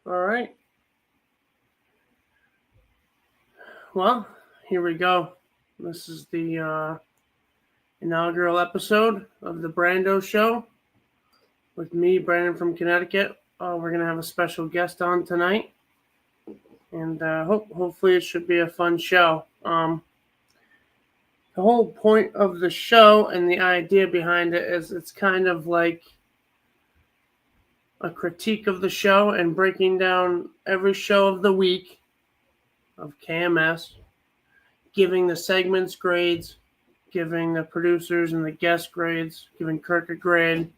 All right. Well, here we go. This is the inaugural episode of the Brando show with me, Brandon from Connecticut. We're going to have a special guest on tonight. And hopefully it should be a fun show. The whole point of the show and the idea behind it is it's kind of like a critique of the show and breaking down every show of the week of KMS, giving the segments grades, giving the producers and the guest grades, giving Kirk a grade,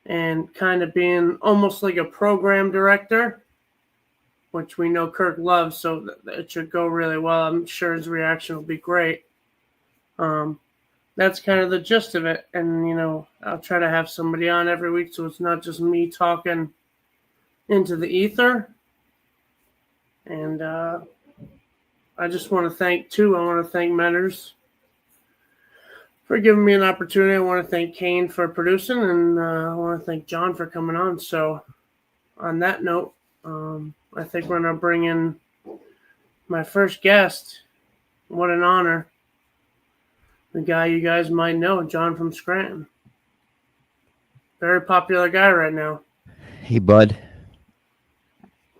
and kind of being almost like a program director, which we know Kirk loves, so it should go really well. I'm sure his reaction will be great. That's kind of the gist of it. And, I'll try to have somebody on every week so it's not just me talking into the ether. And I just want to thank Metters for giving me an opportunity. I want to thank Kane for producing, and I want to thank John for coming on. So on that note, I think we're going to bring in my first guest. What an honor. The guy you guys might know, John from Scranton. Very popular guy right now. Hey, bud.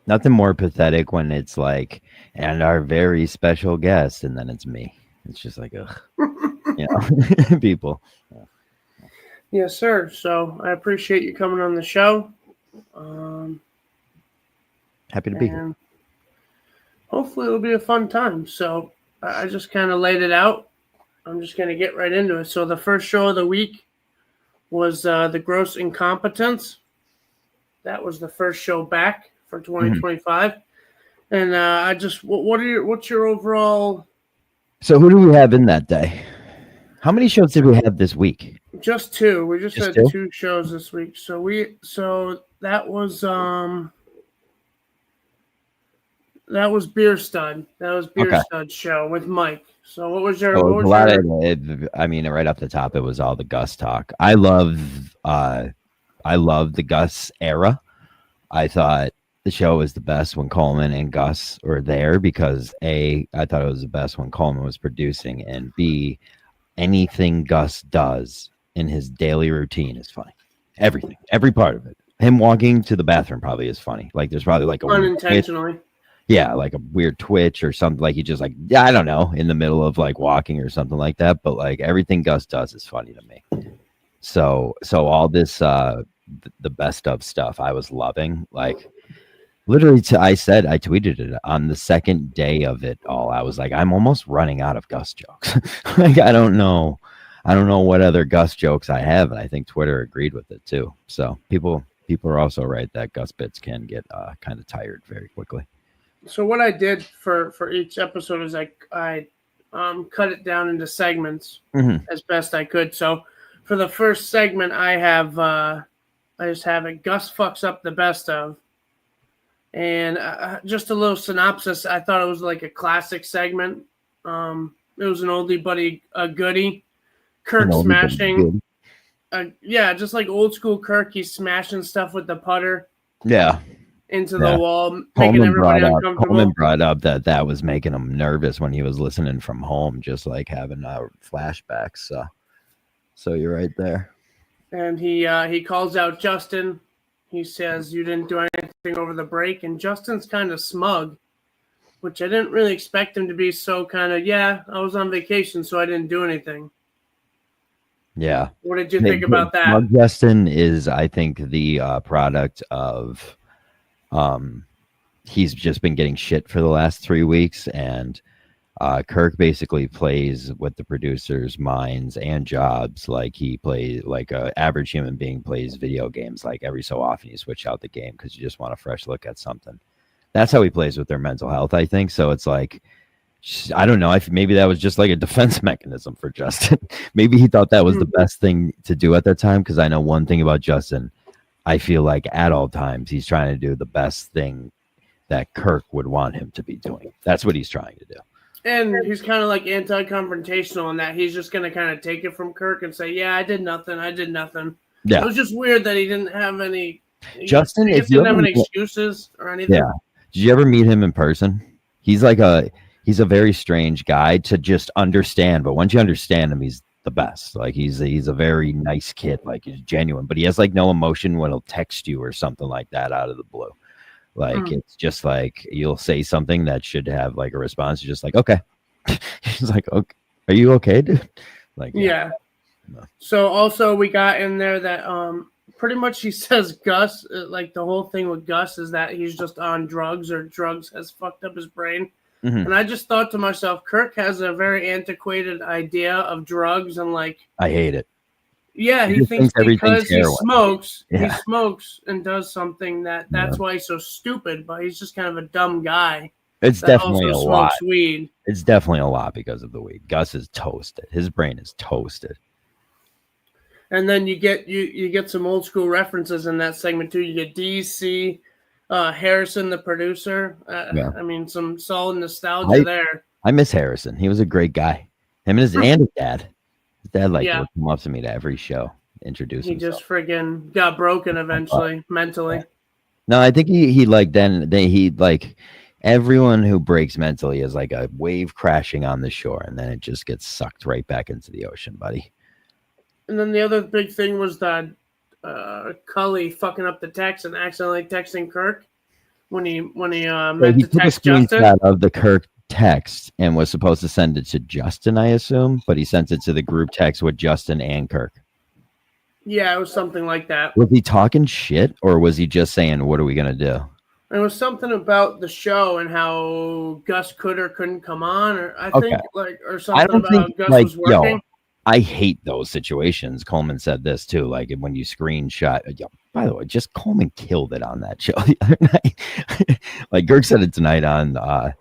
Nothing more pathetic when it's like, and our very special guest, and then it's me. It's just like, ugh. People. Yeah. Yes, sir. So I appreciate you coming on the show. Happy to be here. Hopefully it'll be a fun time. So I just kind of laid it out. I'm just going to get right into it. So the first show of the week was The Gross Incompetence. That was the first show back for 2025. And what's your overall? So who do we have in that day? How many shows did we have this week? Just two. We just had two shows this week. So that was Beer Stud. That was Beer Stud's show with Mike. So what was your? Right off the top, it was all the Gus talk. I love the Gus era. I thought the show was the best when Coleman and Gus were there because A, I thought it was the best when Coleman was producing, and B, anything Gus does in his daily routine is funny. Everything, every part of it. Him walking to the bathroom probably is funny. Like there's probably like unintentionally. Yeah, like a weird twitch or something. Like he just like, I don't know, in the middle of like walking or something like that. But like everything Gus does is funny to me. So all this, the best of stuff I was loving. Like literally, I tweeted it on the second day of it all. I was like, I'm almost running out of Gus jokes. Like I don't know what other Gus jokes I have, and I think Twitter agreed with it too. So people are also right that Gus bits can get kind of tired very quickly. So what I did for each episode is I cut it down into segments as best I could. So for the first segment, I just have it. Gus fucks up the best of, and just a little synopsis. I thought it was like a classic segment. It was an oldie but a goodie. Kirk smashing. Just like old school Kirk. He's smashing stuff with the putter. Yeah. Into the wall, making everybody uncomfortable. Coleman brought up that was making him nervous when he was listening from home, just like having flashbacks. So you're right there. And he calls out Justin. He says, "You didn't do anything over the break," and Justin's kind of smug, which I didn't really expect him to be. So kind of, I was on vacation, so I didn't do anything. Yeah. What did you think about that? Smug Justin is, I think, the product of. He's just been getting shit for the last 3 weeks, and Kirk basically plays with the producers' minds and jobs like he plays like a average human being plays video games. Like every so often you switch out the game because you just want a fresh look at something. That's how he plays with their mental health, I think. So it's like, I don't know. Maybe that was just like a defense mechanism for Justin. Maybe he thought that was the best thing to do at that time, because I know one thing about Justin. I feel like at all times he's trying to do the best thing that Kirk would want him to be doing. That's what he's trying to do. And he's kind of like anti-confrontational in that he's just going to kind of take it from Kirk and say, I did nothing. Yeah. It was just weird that he didn't have any Justin, He if just you didn't have ever, any excuses or anything. yeah, did you ever meet him in person? He's a very strange guy to just understand, but once you understand him, he's the best. Like he's a very nice kid, like he's genuine, but he has like no emotion when he'll text you or something like that out of the blue. Like it's just like you'll say something that should have like a response. You're just like, okay. He's like, okay, are you okay, dude? Like, Yeah. No. So also we got in there that pretty much he says Gus, like the whole thing with Gus is that he's just on drugs or drugs has fucked up his brain. Mhm. And I just thought to myself, Kirk has a very antiquated idea of drugs and like I hate it. yeah, he just thinks everything's because he heroin. smokes and does something that's why he's so stupid, but he's just kind of a dumb guy. It's that definitely also a lot. smokes weed. It's definitely a lot because of the weed. Gus is toasted. His brain is toasted. And then you get some old school references in that segment too. You get DC, Harrison, the producer. I mean, some solid nostalgia there. I miss Harrison. He was a great guy. Him and his dad. His dad would come up to me to every show, introduce himself. He just friggin' got broken eventually, mentally. No, I think he like then he like everyone who breaks mentally is like a wave crashing on the shore, and then it just gets sucked right back into the ocean, buddy. And then the other big thing was that Cully fucking up the text and accidentally texting Kirk when he meant to text Justin. Of the Kirk text and was supposed to send it to Justin, I assume, but he sent it to the group text with Justin and Kirk. Yeah, it was something like that. Was he talking shit, or was he just saying, "What are we gonna do"? It was something about the show and how Gus could or couldn't come on, or I think or something about Gus was working. Yo, I hate those situations. Coleman said this too. Like when you screenshot. By the way, just Coleman killed it on that show the other night. Like Kirk said it tonight on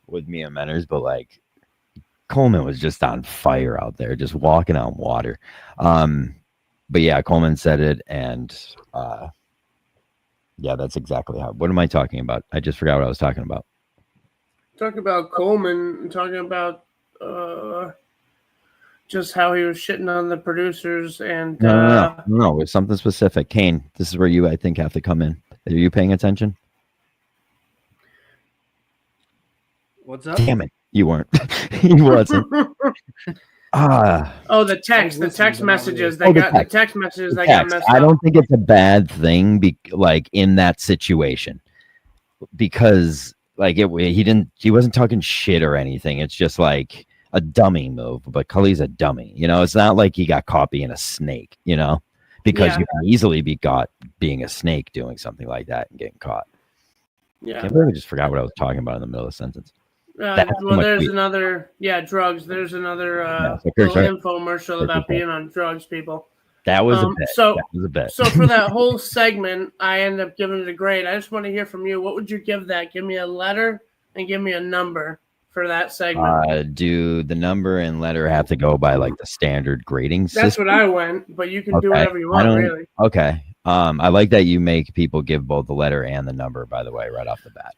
with me and Menners, but like Coleman was just on fire out there, just walking on water. But yeah, Coleman said it, and yeah, that's exactly how. What am I talking about? I just forgot what I was talking about. Talking about Coleman, talking about just how he was shitting on the producers and no, it's something specific. Kane, this is where you I think have to come in. Are you paying attention? What's up? Damn it, you weren't. He wasn't. Oh, the text messages. The text messages that got messed up. I don't think it's a bad thing, like in that situation, because like he wasn't talking shit or anything. It's just like a dummy move, but Cully's a dummy. You know, it's not like he got caught being a snake. You know, because you can easily be caught being a snake doing something like that and getting caught. Yeah, I can't believe I just forgot what I was talking about in the middle of the sentence. Well, there's another, drugs. There's another little infomercial about being on drugs, people. That was a bit. That was a bit. So for that whole segment, I end up giving it a grade. I just want to hear from you. What would you give that? Give me a letter and give me a number for that segment. Do the number and letter have to go by like the standard grading system? That's what I went, but you can do whatever you want, really. Okay. I like that you make people give both the letter and the number, by the way, right off the bat.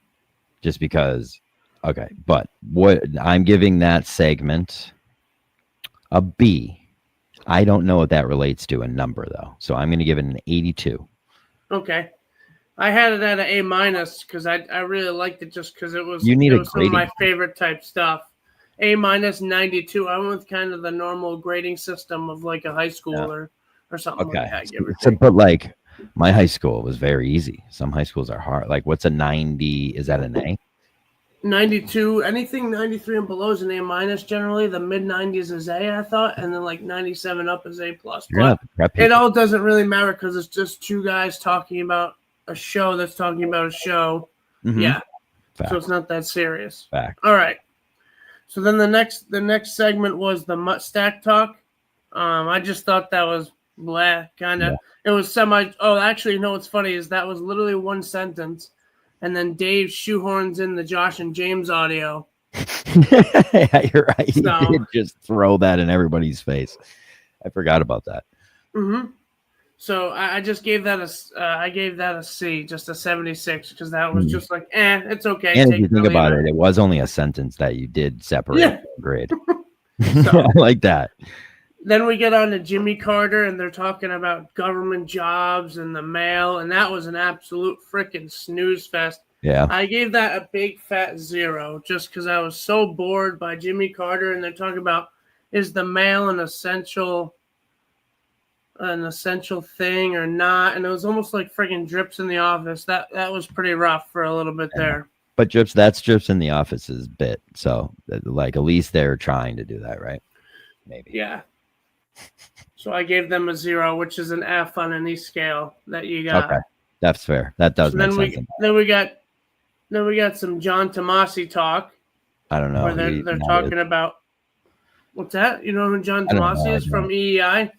Just because. Okay, but what I'm giving that segment a B. I don't know what that relates to in number though, so I'm going to give it an 82. Okay, I had it at an A minus because I really liked it just because it was some of my favorite type stuff. A minus 92. I went with kind of the normal grading system of like a high school or something like that. But like my high school was very easy. Some high schools are hard. Like what's a 90? Is that an A? 92, anything 93 and below is an A minus generally. The mid 90s is A, I thought, and then like 97 up is A plus. But it all doesn't really matter because it's just two guys talking about a show that's talking about a show. Mm-hmm. Yeah. Fact. So it's not that serious. Fact. All right. So then the next segment was the Mutt Stack talk. I just thought that was blah, kind of. Yeah. It was semi. Oh, actually, you know what's funny is that was literally one sentence. And then Dave shoehorns in the Josh and James audio. Yeah, you're right. So, he did just throw that in everybody's face. I forgot about that. Mm-hmm. So I just gave that a C, just a 76, because that was just like, it's okay. And if you think about it, it was only a sentence that you did separate grade. So, I like that. then we get on to Jimmy Carter, and they're talking about government jobs and the mail, and that was an absolute freaking snooze fest. Yeah. I gave that a big fat 0 just because I was so bored by Jimmy Carter, and they're talking about is the mail an essential thing or not, and it was almost like freaking Drips in the Office. That was pretty rough for a little bit there. But that's Drips in the Office's bit, so like at least they're trying to do that, right? Maybe. Yeah. So I gave them a 0, which is an F on any scale that you got. Okay, that's fair. That does make sense. Then we got some John Tomasi talk. I don't know. Where they're talking about what's that? You know who John Tomasi is from EEI?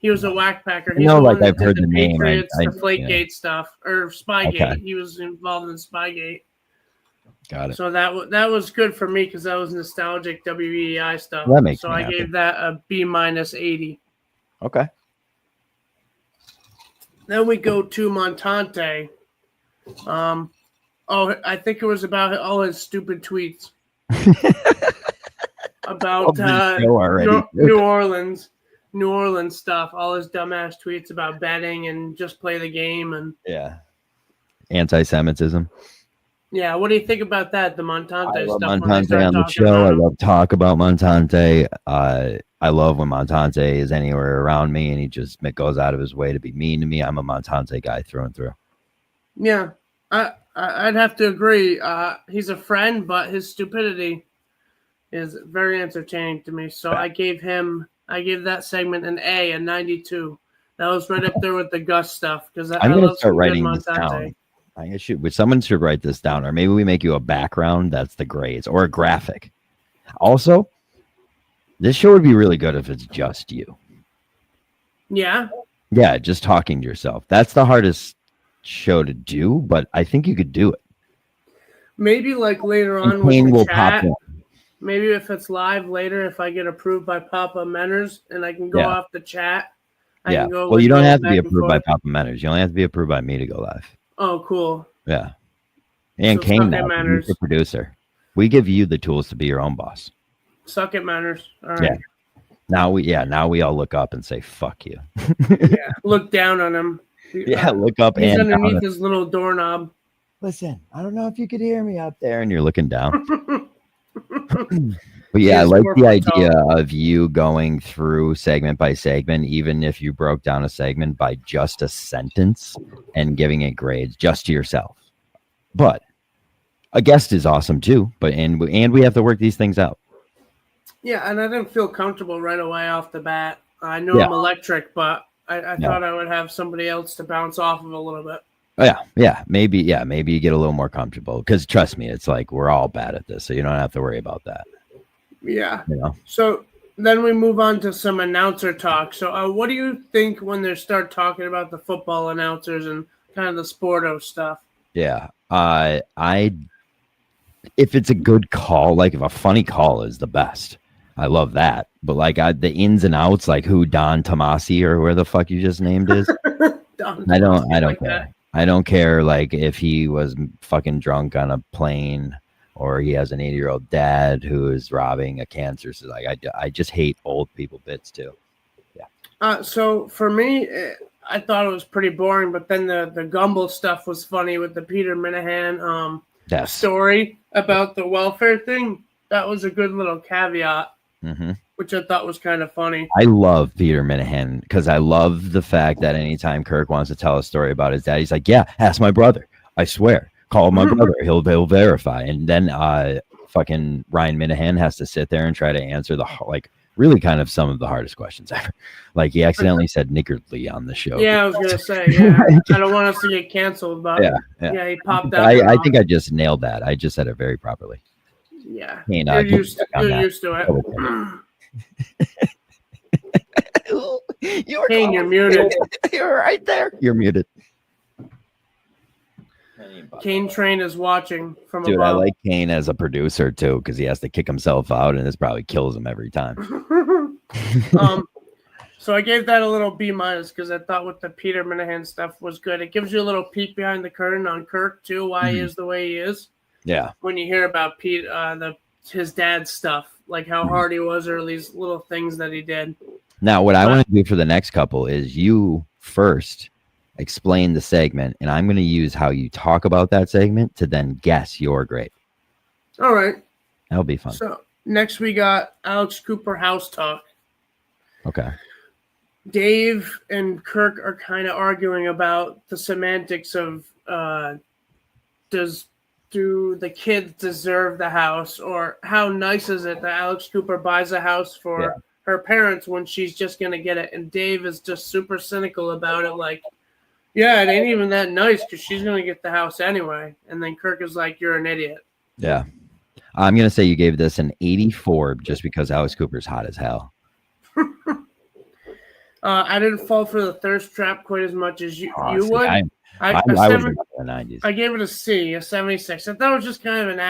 He was a whack packer. He's the one that I've heard did the name. Deflategate stuff or Spygate. Okay. He was involved in Spygate. Got it. So that was good for me because that was nostalgic WEI stuff. That makes so me I happy. gave that a B-80. Okay. Then we go to Montante. I think it was about all his stupid tweets about New Orleans stuff. All his dumbass tweets about betting and just play the game and anti-Semitism. Yeah, what do you think about that? The Montante I love stuff. Montante on the show. I love talk about Montante. I love when Montante is anywhere around me and he just goes out of his way to be mean to me. I'm a Montante guy through and through. Yeah, I'd have to agree. He's a friend, but his stupidity is very entertaining to me. So I gave that segment an A, a 92. That was right up there with the Gus stuff because I going to love start writing Montante. this down. Someone should write this down, or maybe we make you a background that's the grades or a graphic. Also, this show would be really good if it's just you. Yeah. Yeah, just talking to yourself. That's the hardest show to do, but I think you could do it. Maybe like later on with the chat. Maybe if it's live later, if I get approved by Papa Menners and I can go off the chat. Well, you don't have to be approved by Papa Menners. You only have to be approved by me to go live. Oh, cool. Yeah. And so Kane, he's the producer. We give you the tools to be your own boss. Suck it, Manners. All right. Yeah. Now we all look up and say, fuck you. Look down on him. Look up he's and underneath his little doorknob. Listen, I don't know if you could hear me out there, and you're looking down. But yeah, I like the idea of you going through segment by segment, even if you broke down a segment by just a sentence and giving it grades just to yourself. But a guest is awesome too. And we have to work these things out. Yeah, and I didn't feel comfortable right away off the bat. I know I'm electric, but I thought I would have somebody else to bounce off of a little bit. Maybe you get a little more comfortable because trust me, it's like we're all bad at this, so you don't have to worry about that. Yeah. So then we move on to some announcer talk. So what do you think when they start talking about the football announcers and kind of the sporto stuff? Yeah. If it's a good call, like if a funny call is the best, I love that. But like the ins and outs, like who Don Tomasi or where the fuck you just named is, I don't care. That. I don't care. Like if he was fucking drunk on a plane. Or he has an 80-year-old dad who is robbing a cancer. So like, I just hate old people bits too. Yeah. So for me, I thought it was pretty boring. But then the Gumble stuff was funny with the Peter Minahan story about the welfare thing. That was a good little caveat, which I thought was kind of funny. I love Peter Minahan because I love the fact that anytime Kirk wants to tell a story about his dad, he's like, "Yeah, ask my brother. I swear." Call my brother. He'll verify. And then fucking Ryan Minahan has to sit there and try to answer really kind of some of the hardest questions ever. Like he accidentally said niggardly on the show. Yeah, I was gonna say. Yeah, I don't want us to get canceled, but he popped out. I think I just nailed that. I just said it very properly. Yeah, Kane, you're used to it. Kane, you're muted. You're right there. You're muted. Kane Train is watching from above. I like Kane as a producer too because he has to kick himself out and this probably kills him every time. So I gave that a little B- because I thought with the Peter Minahan stuff was good. It gives you a little peek behind the curtain on Kirk too, why he is the way he is. Yeah. When you hear about his dad's stuff, like how hard he was or these little things that he did. Now, what I But- want to do for the next couple is you first explain the segment, and I'm going to use how you talk about that segment to then guess your grade. All right. That'll be fun. So next we got Alex Cooper House Talk. Okay. Dave and Kirk are kind of arguing about the semantics of do the kids deserve the house, or how nice is it that Alex Cooper buys a house for her parents when she's just going to get it. And Dave is just super cynical about it. Like, yeah, it ain't even that nice because she's going to get the house anyway. And then Kirk is like, you're an idiot. Yeah. I'm going to say you gave this an 84 just because Alex Cooper's hot as hell. I didn't fall for the thirst trap quite as much as you See, would. I was in the 90s. I gave it a C, a 76. I thought it was just kind of an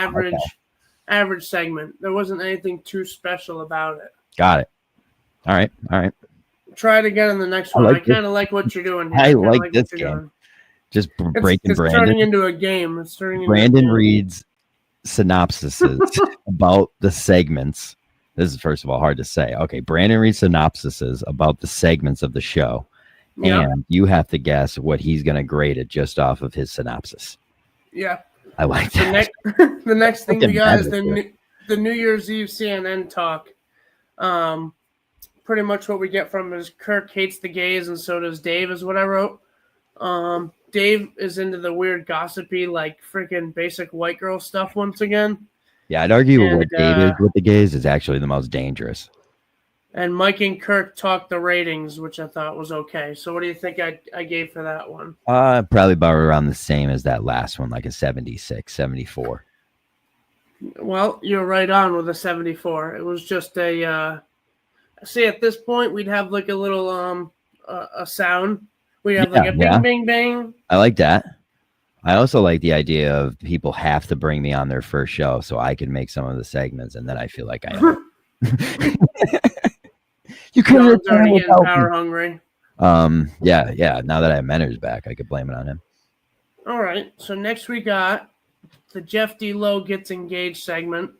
average segment. There wasn't anything too special about it. Got it. All right. Try it again in the next one. I kind of like what you're doing here. I like this game. Just breaking it's Brandon. turning into a game. It's turning into Brandon reads synopsises about the segments. This is, first of all, hard to say. Okay, Brandon reads synopsises about the segments of the show. Yeah. And you have to guess what he's going to grade it just off of his synopsis. Yeah. I like that. The next thing we got is better, the New Year's Eve CNN talk. Pretty much what we get from is Kirk hates the gays, and so does Dave, is what I wrote. Dave is into the weird gossipy, like freaking basic white girl stuff once again. Yeah, I'd argue what Dave is with the gays is actually the most dangerous. And Mike and Kirk talked the ratings, which I thought was okay. So what do you think I gave for that one? Probably about around the same as that last one, like a 76, 74. Well, you're right on with a 74. It was just a see, at this point we'd have like a little a sound. We'd have like a bing bing bang. I like that. I also like the idea of people have to bring me on their first show so I can make some of the segments, and then I feel like I know. You could have already getting power hungry. Yeah. Now that I have Mentor's back, I could blame it on him. All right. So next we got the Jeff D. Lowe gets engaged segment.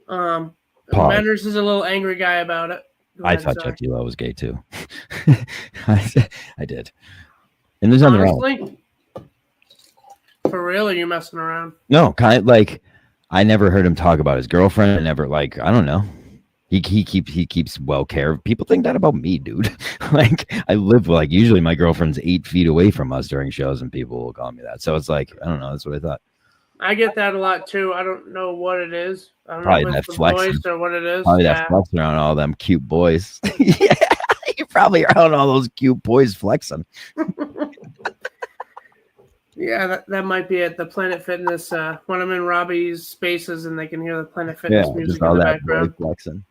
Mentor's is a little angry guy about it. I thought Jeff D. Lowe was gay too. I did. And there's nothing wrong. For real, are you messing around? No, kind of like I never heard him talk about his girlfriend. I never I don't know. He keeps well care. People think that about me, dude. Like I live usually my girlfriend's 8 feet away from us during shows, and people will call me that. So it's like I don't know. That's what I thought. I get that a lot too. I don't know what it is. I don't probably know if that it's the flexing. voice or what it is. Probably that flexing around all them cute boys. Yeah, you're probably around all those cute boys flexing. Yeah, that might be it. The Planet Fitness. When I'm in Robbie's spaces and they can hear the Planet Fitness music in the background. Flexing.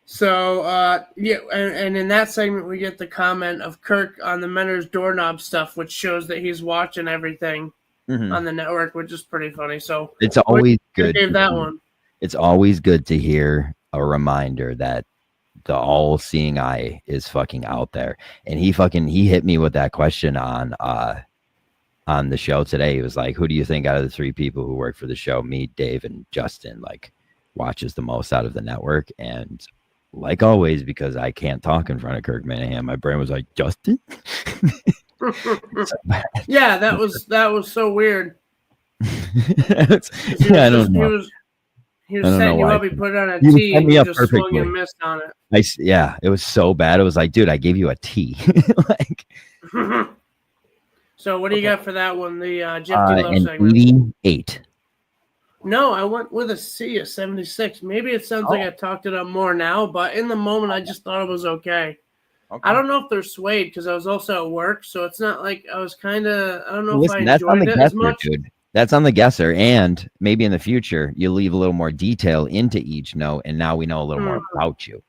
So and in that segment we get the comment of Kirk on the Mentor's doorknob stuff, which shows that he's watching everything on the network, which is pretty funny. So it's always good. Gave that one. It's always good to hear a reminder that the all-seeing eye is fucking out there. And he hit me with that question on the show today. He was like, who do you think out of the 3 people who work for the show, me, Dave, and Justin, watches the most out of the network? And like always, because I can't talk in front of Kirk Minahan, my brain was like, Justin? Yeah, that was so weird. I don't know. He was setting you up. He put it on a T, and you just swung and missed on it. Yeah, it was so bad. It was like, dude, I gave you a T. So what do you got for that one? The Jeff D. Lowe segment. 88. No, I went with a C, a 76. Maybe it sounds like I talked it up more now, but in the moment, I just thought it was okay. I don't know if they're swayed because I was also at work, so it's not like I was kind of. I don't know if I enjoyed it as much. Dude. That's on the guesser, and maybe in the future you leave a little more detail into each note, and now we know a little more about you.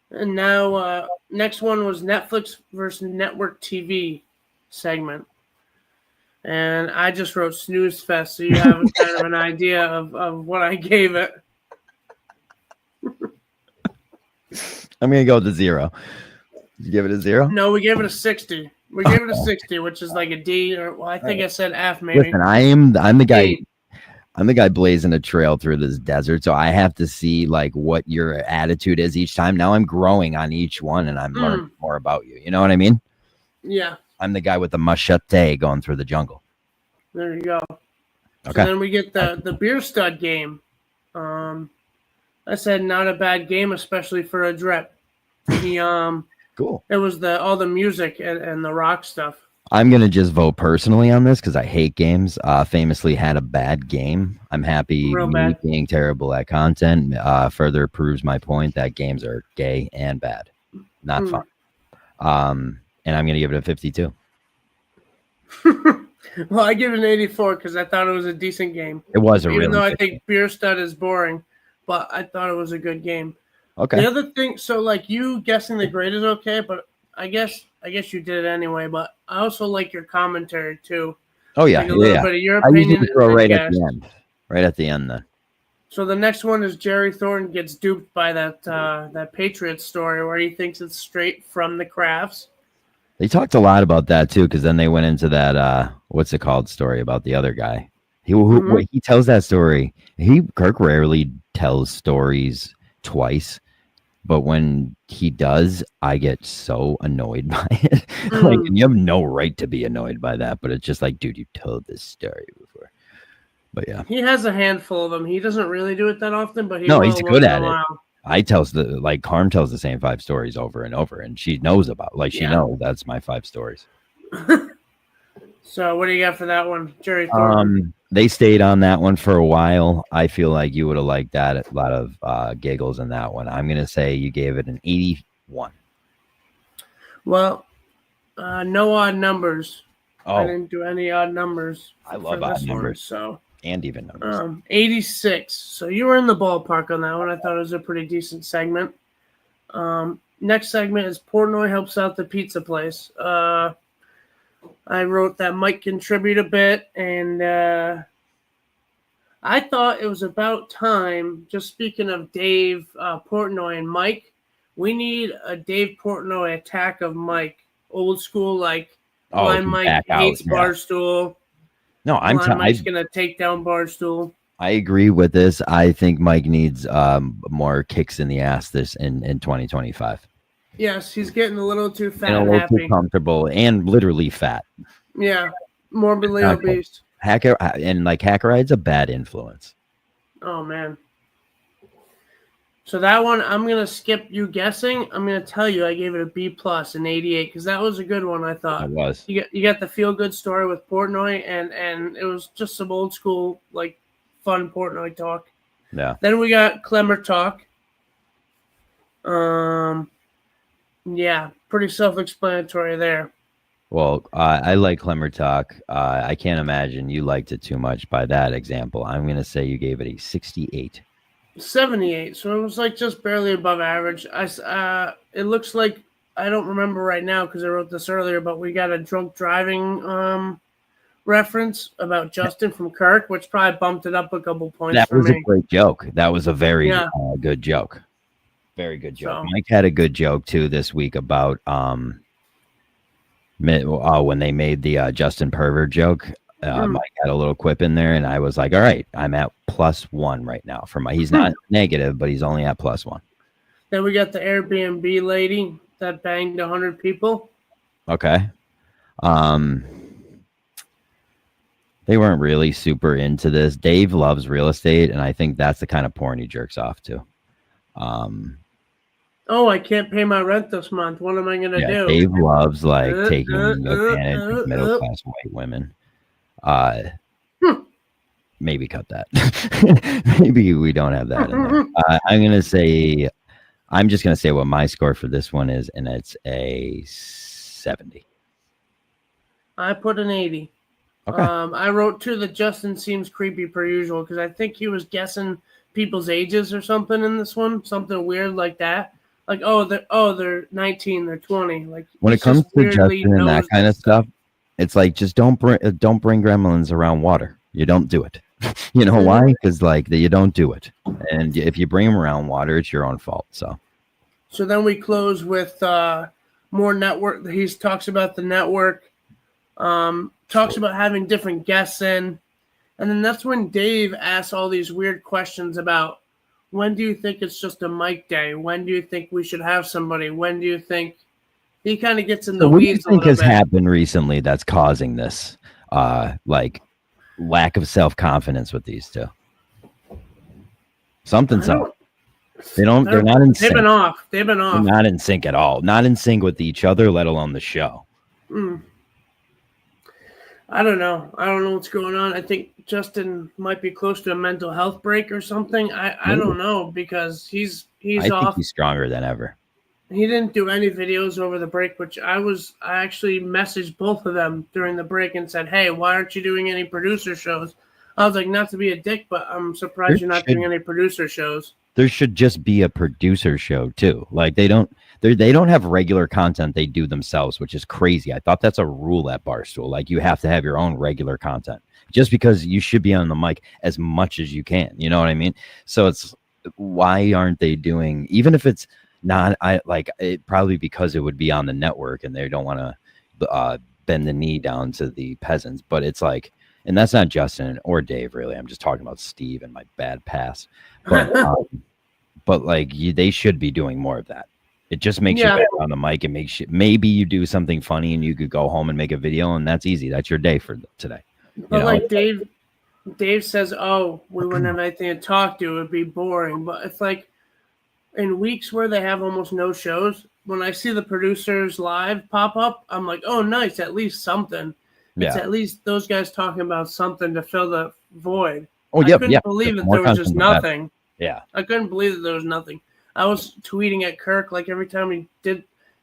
And now, next one was Netflix versus network TV segment, and I just wrote snooze fest, so you have kind of an idea of what I gave it. I'm gonna go to 0. Did you give it a 0? No, we gave it a 60. We gave it a 60, which is like a D, or I think I said F maybe. Listen, I'm the guy. I'm the guy blazing a trail through this desert, so I have to see like what your attitude is each time. Now I'm growing on each one, and I'm learning more about you. You know what I mean? Yeah. I'm the guy with the machete going through the jungle. There you go. Okay. So then we get the beer stud game. I said not a bad game, especially for a drip. He Cool. It was all the music and the rock stuff. I'm gonna just vote personally on this because I hate games. Famously had a bad game. I'm happy Real me bad. being terrible at content further proves my point that games are gay and bad, not fun. And I'm gonna give it a 52. Well, I give it an 84 because I thought it was a decent game. It was a Even really though I good think game. Beer Stud is boring, but I thought it was a good game. Okay. The other thing, so like you guessing the grade is okay, but I guess you did it anyway. But I also like your commentary too. Oh yeah, Like a little bit of your I opinion. usually throw and right guess. at the end. Right at the end then. So the next one is Jerry Thornton gets duped by that Patriots story where he thinks it's straight from the Crafts. They talked a lot about that too, because then they went into that what's it called story about the other guy. He tells that story. Kirk rarely tells stories twice, but when he does, I get so annoyed by it. Like, and you have no right to be annoyed by that, but it's just like, dude, you told this story before. But yeah, he has a handful of them. He doesn't really do it that often, but he's good at it. While. Carm tells the same 5 stories over and over, and she knows about she knows that's my 5 stories. So what do you got for that one, Jerry Thornton? They stayed on that one for a while. I feel like you would have liked that. A lot of giggles in that one. I'm gonna say you gave it an 81. Well, no odd numbers. Oh, I didn't do any odd numbers. I love odd numbers, so and even numbers. 86. So you were in the ballpark on that one. I thought it was a pretty decent segment. Next segment is Portnoy helps out the pizza place. I wrote that might contribute a bit, and I thought it was about time. Just speaking of Dave Portnoy and Mike, we need a Dave Portnoy attack of Mike. Old school, like Blind Mike hates Barstool. No, Mike's gonna take down Barstool. I agree with this. I think Mike needs more kicks in the ass in 2025. Yes, he's getting a little too fat and a little too comfortable and literally fat. Yeah, morbidly obese. Hacker Ride's a bad influence. Oh man. So that one, I'm gonna skip you guessing. I'm gonna tell you I gave it a B plus, an 88, because that was a good one. I thought it was. You got the feel good story with Portnoy, and it was just some old school like fun Portnoy talk. Yeah. Then we got Clemmer talk. Yeah, pretty self-explanatory there. Well, I like Clemmer talk. I can't imagine you liked it too much by that example. I'm gonna say you gave it a 68. 78, so it was like just barely above average. It looks like, I don't remember right now because I wrote this earlier, but we got a drunk driving reference about Justin from Kirk, which probably bumped it up a couple points. That was me. a great joke. That was a very good joke. Very good joke. So, Mike had a good joke too this week about when they made the Justin Pervert joke. Mike had a little quip in there, and I was like, all right, I'm at +1 right now for he's not negative, but he's only at +1. Then we got the Airbnb lady that banged 100 people. Okay. They weren't really super into this. Dave loves real estate, and I think that's the kind of porn he jerks off to. Oh, I can't pay my rent this month. What am I going to do? Dave loves taking advantage of middle-class white women. Maybe cut that. Maybe we don't have that in there. I'm just gonna say what my score for this one is, and it's a 70. I put an 80. Okay. I wrote too that Justin seems creepy per usual because I think he was guessing people's ages or something in this one, something weird like that. Like, they're 19, they're 20. Like, when it comes to Justin and that kind of stuff, it's like, just don't bring gremlins around water. You don't do it. You know why? Because you don't do it. And if you bring them around water, it's your own fault. So then we close with more network. He talks about the network. Talks about having different guests in. And then that's when Dave asks all these weird questions about when do you think it's just a mic day? When do you think we should have somebody? When do you think he kind of gets in the So what do you weeds a think little has bit? happened recently that's causing this like lack of self-confidence with these two? Something's up. They're not in They've sync. been off. They've been They're off. not in sync at all. Not in sync with each other, let alone the show. I don't know. I don't know what's going on. I think Justin might be close to a mental health break or something. I don't know because he's I think off. he's stronger than ever. He didn't do any videos over the break, which I actually messaged both of them during the break and said, "Hey, why aren't you doing any producer shows?" I was like, not to be a dick, but I'm surprised you're not doing any producer shows. There should just be a producer show too. Like they don't have regular content they do themselves, which is crazy. I thought that's a rule at Barstool. Like you have to have your own regular content just because you should be on the mic as much as you can. You know what I mean? So it's why aren't they doing, even if it's not, it probably because it would be on the network and they don't want to bend the knee down to the peasants. But it's like, and that's not Justin or Dave really. I'm just talking about Steve and my bad pass. But like they should be doing more of that. It just makes you better on the mic. It makes you, maybe you do something funny and you could go home and make a video and that's easy. That's your day for today. But like Dave says, "Oh, we wouldn't have anything to talk to. It would be boring." But it's like in weeks where they have almost no shows, when I see the producers live pop up, I'm like, "Oh, nice! At least something." It's at least those guys talking about something to fill the void. Oh, I couldn't believe that there was just nothing. Yeah. I couldn't believe that there was nothing. I was tweeting at Kirk, like every time he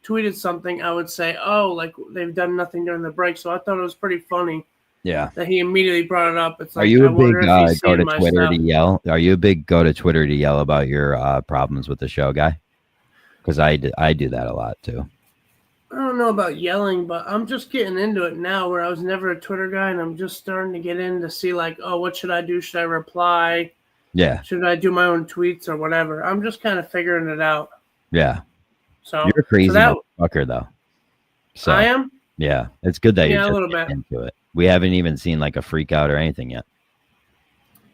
tweeted something, I would say, "Oh, like they've done nothing during the break." So I thought it was pretty funny. Yeah. That he immediately brought it up. It's like, are you a big go to Twitter to yell? Are you a big go to Twitter to yell about your problems with the show guy? Because I do that a lot too. I don't know about yelling, but I'm just getting into it now where I was never a Twitter guy and I'm just starting to get in to see like, oh, what should I do? Should I reply? Yeah. Should I do my own tweets or whatever? I'm just kind of figuring it out. Yeah. So you're a crazy motherfucker though. So I am? Yeah. It's good that you're a little bit into it. We haven't even seen like a freak out or anything yet.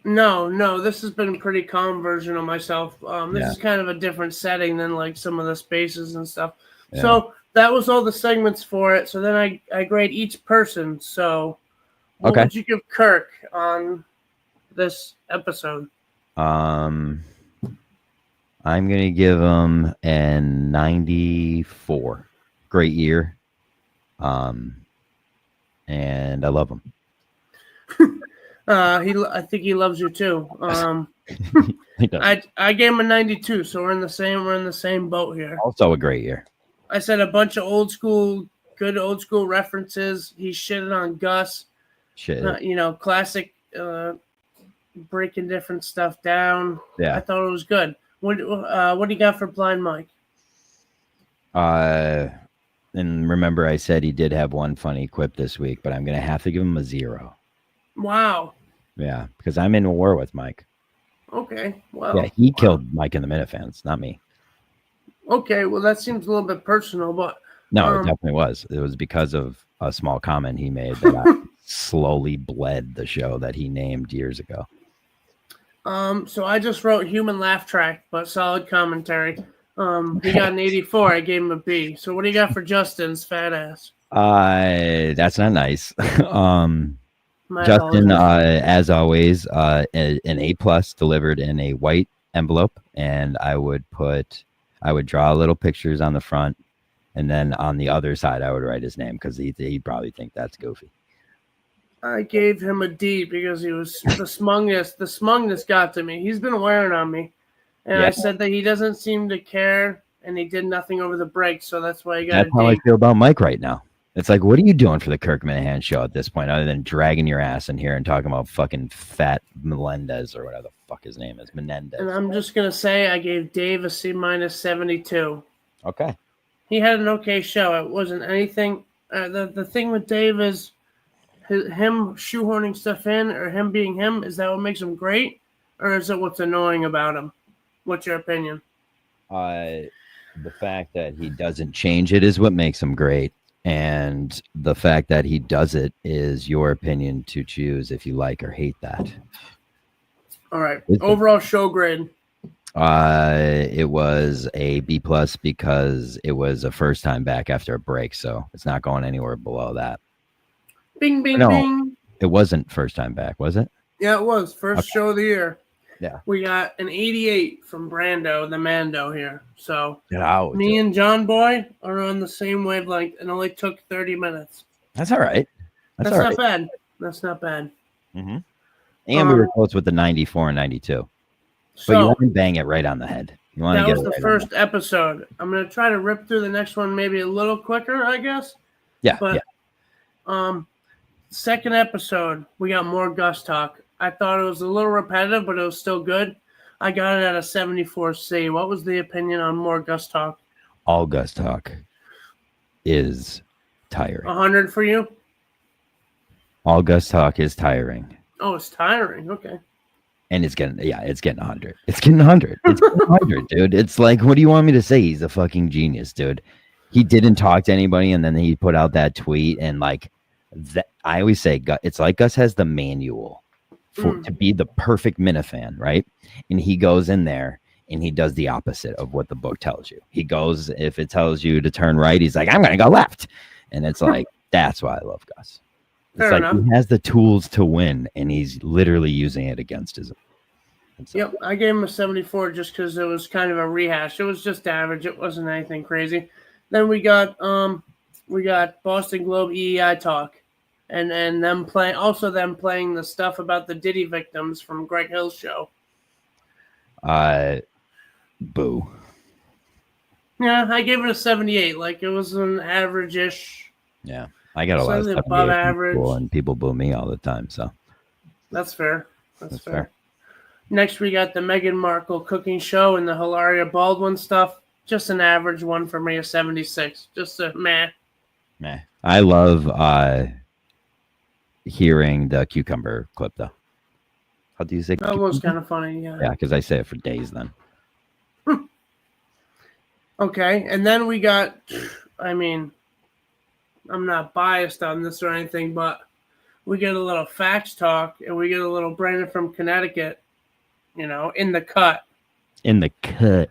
No, this has been a pretty calm version of myself. This is kind of a different setting than like some of the spaces and stuff. Yeah. So that was all the segments for it. So then I grade each person. So what would you give Kirk on this episode? I'm gonna give him a 94. Great year. And I love him. I think he loves you too. I gave him a 92, so we're in the same boat here. Also a great year. I said a bunch of good old school references. He shitted on Gus. Classic breaking different stuff down. Yeah. I thought it was good. What do you got for Blind Mike? And remember I said he did have one funny quip this week, but I'm going to have to give him a 0. Wow. Yeah, because I'm in war with Mike. Okay. Well. Yeah, he killed Mike and the Minifans, not me. Okay, well that seems a little bit personal, but no, it definitely was. It was because of a small comment he made that I slowly bled the show that he named years ago. So I just wrote human laugh track, but solid commentary. He got an 84. I gave him a B. So what do you got for Justin's fat ass? That's not nice. Justin, as always, an A+ delivered in a white envelope, and I would draw little pictures on the front, and then on the other side I would write his name because he'd probably think that's goofy. I gave him a D because he was the smugness. The smugness got to me. He's been wearing on me. And I said that he doesn't seem to care, and he did nothing over the break, so that's why I got That's how I feel about Mike right now. It's like, what are you doing for the Kirk Minahan show at this point, other than dragging your ass in here and talking about fucking fat Melendez or whatever the fuck his name is, Menendez. And I'm just gonna say I gave Dave a C- 72. Okay. He had an okay show. It wasn't anything. The thing with Dave is him shoehorning stuff in, or him being him. Is that what makes him great, or is it what's annoying about him? What's your opinion? The fact that he doesn't change it is what makes him great. And the fact that he does it is your opinion to choose if you like or hate that. All right. Overall show grade. It was a B+ because it was a first time back after a break, so it's not going anywhere below that. Bing, bing, No, bing. it wasn't first time back, was it? Yeah, it was. First show of the year. Yeah. We got an 88 from Brando, the Mando here. So Oh, me and John Boy are on the same wavelength and only took 30 minutes. that's all right. That's all not right. bad. That's not bad. Mm-hmm. And we were close with the 94 and 92. So but you want to bang it right on the head. You want to that get was the right first episode. I'm going to try to rip through the next one maybe a little quicker, I guess. Yeah. But second episode, we got more Gus talk. I thought it was a little repetitive, but it was still good. I got it at a 74C. What was the opinion on more Gus talk? All Gus talk is tiring. 100 for you? All Gus talk is tiring. Oh, it's tiring. Okay. And it's getting 100. It's getting 100. It's getting 100, dude. It's like, what do you want me to say? He's a fucking genius, dude. He didn't talk to anybody, and then he put out that tweet, and like that. I always say, it's like Gus has the manual to be the perfect Minifan, right? And he goes in there and he does the opposite of what the book tells you. He goes, if it tells you to turn right, he's like, I'm gonna go left, and it's like that's why I love Gus. It's Fair like enough. he has the tools to win, and he's literally using it against his. Yep, I gave him a 74 just because it was kind of a rehash. It was just average. It wasn't anything crazy. Then we got Boston Globe EEI talk, and them playing the stuff about the Diddy victims from Greg Hill's show. Boo. Yeah, I gave it a 78. Like it was an average-ish. Yeah, I got a lot of stuff above average, and people boo me all the time. So that's fair. That's fair. Next, we got the Meghan Markle cooking show and the Hilaria Baldwin stuff. Just an average one for me, a 76. Just a meh. Meh. I love hearing the cucumber clip, though. How do you say that? Was kind of funny, yeah. Yeah, because I say it for days then. Okay, and then we got, I mean, I'm not biased on this or anything, but we get a little facts talk, and we get a little Brandon from Connecticut, in the cut. In the cut.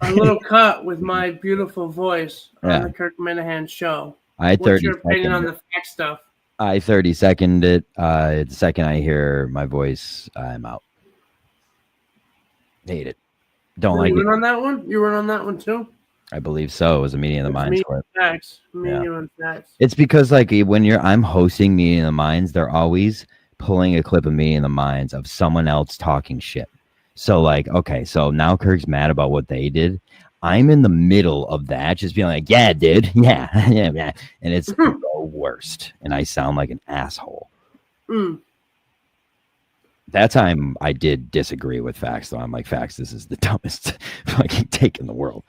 A little cut with my beautiful voice on the Kirk Minahan show. What's your opinion on the fact stuff? I 30-second it. The second I hear my voice, I'm out. Hate it. Don't like it. You were on that one? You were on that one too? I believe so. It was a Meeting of the Minds clip. Facts. Meeting of Facts. It's because like when I'm hosting Meeting of the Minds, they're always pulling a clip of Meeting of the Minds of someone else talking shit. So like, okay, so now Kirk's mad about what they did. I'm in the middle of that, just being like, yeah, dude. Yeah. And it's the worst. And I sound like an asshole. That time I did disagree with Fax, though. I'm like, Fax, this is the dumbest fucking take in the world.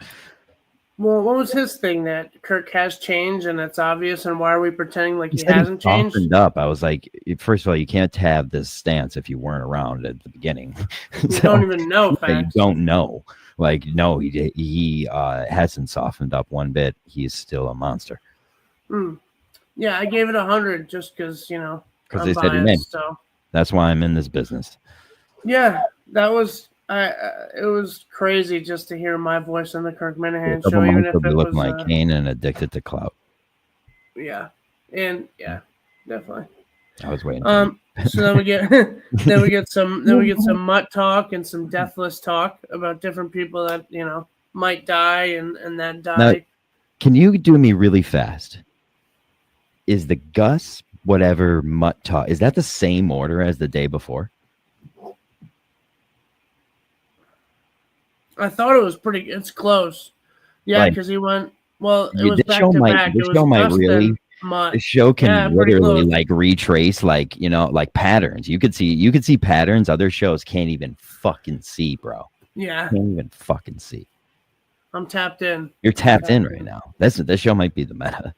Well, what was his thing that Kirk has changed and it's obvious, and why are we pretending like he hasn't changed? Softened up. I was like, first of all, you can't have this stance if you weren't around at the beginning. You don't even know, Fax. You don't know. Like, no, he hasn't softened up one bit. He's still a monster. Yeah, I gave it 100 just because, because they said your name. So that's why I'm in this business. Yeah, that was it was crazy just to hear my voice on the Kirk Minahan show, even if it was looking like Kane and addicted to clout. Yeah, and definitely. I was waiting. So then we get some mutt talk and some deathless talk about different people that might die and that die. Now, can you do me really fast? Is the Gus whatever mutt talk, is that the same order as the day before? I thought it was it's close. Yeah, because he went, well, it was back to back. The show can literally like retrace like patterns. You could see patterns other shows can't even fucking see, bro. Yeah. Can't even fucking see. I'm tapped in. You're tapped in right now. This show might be the meta.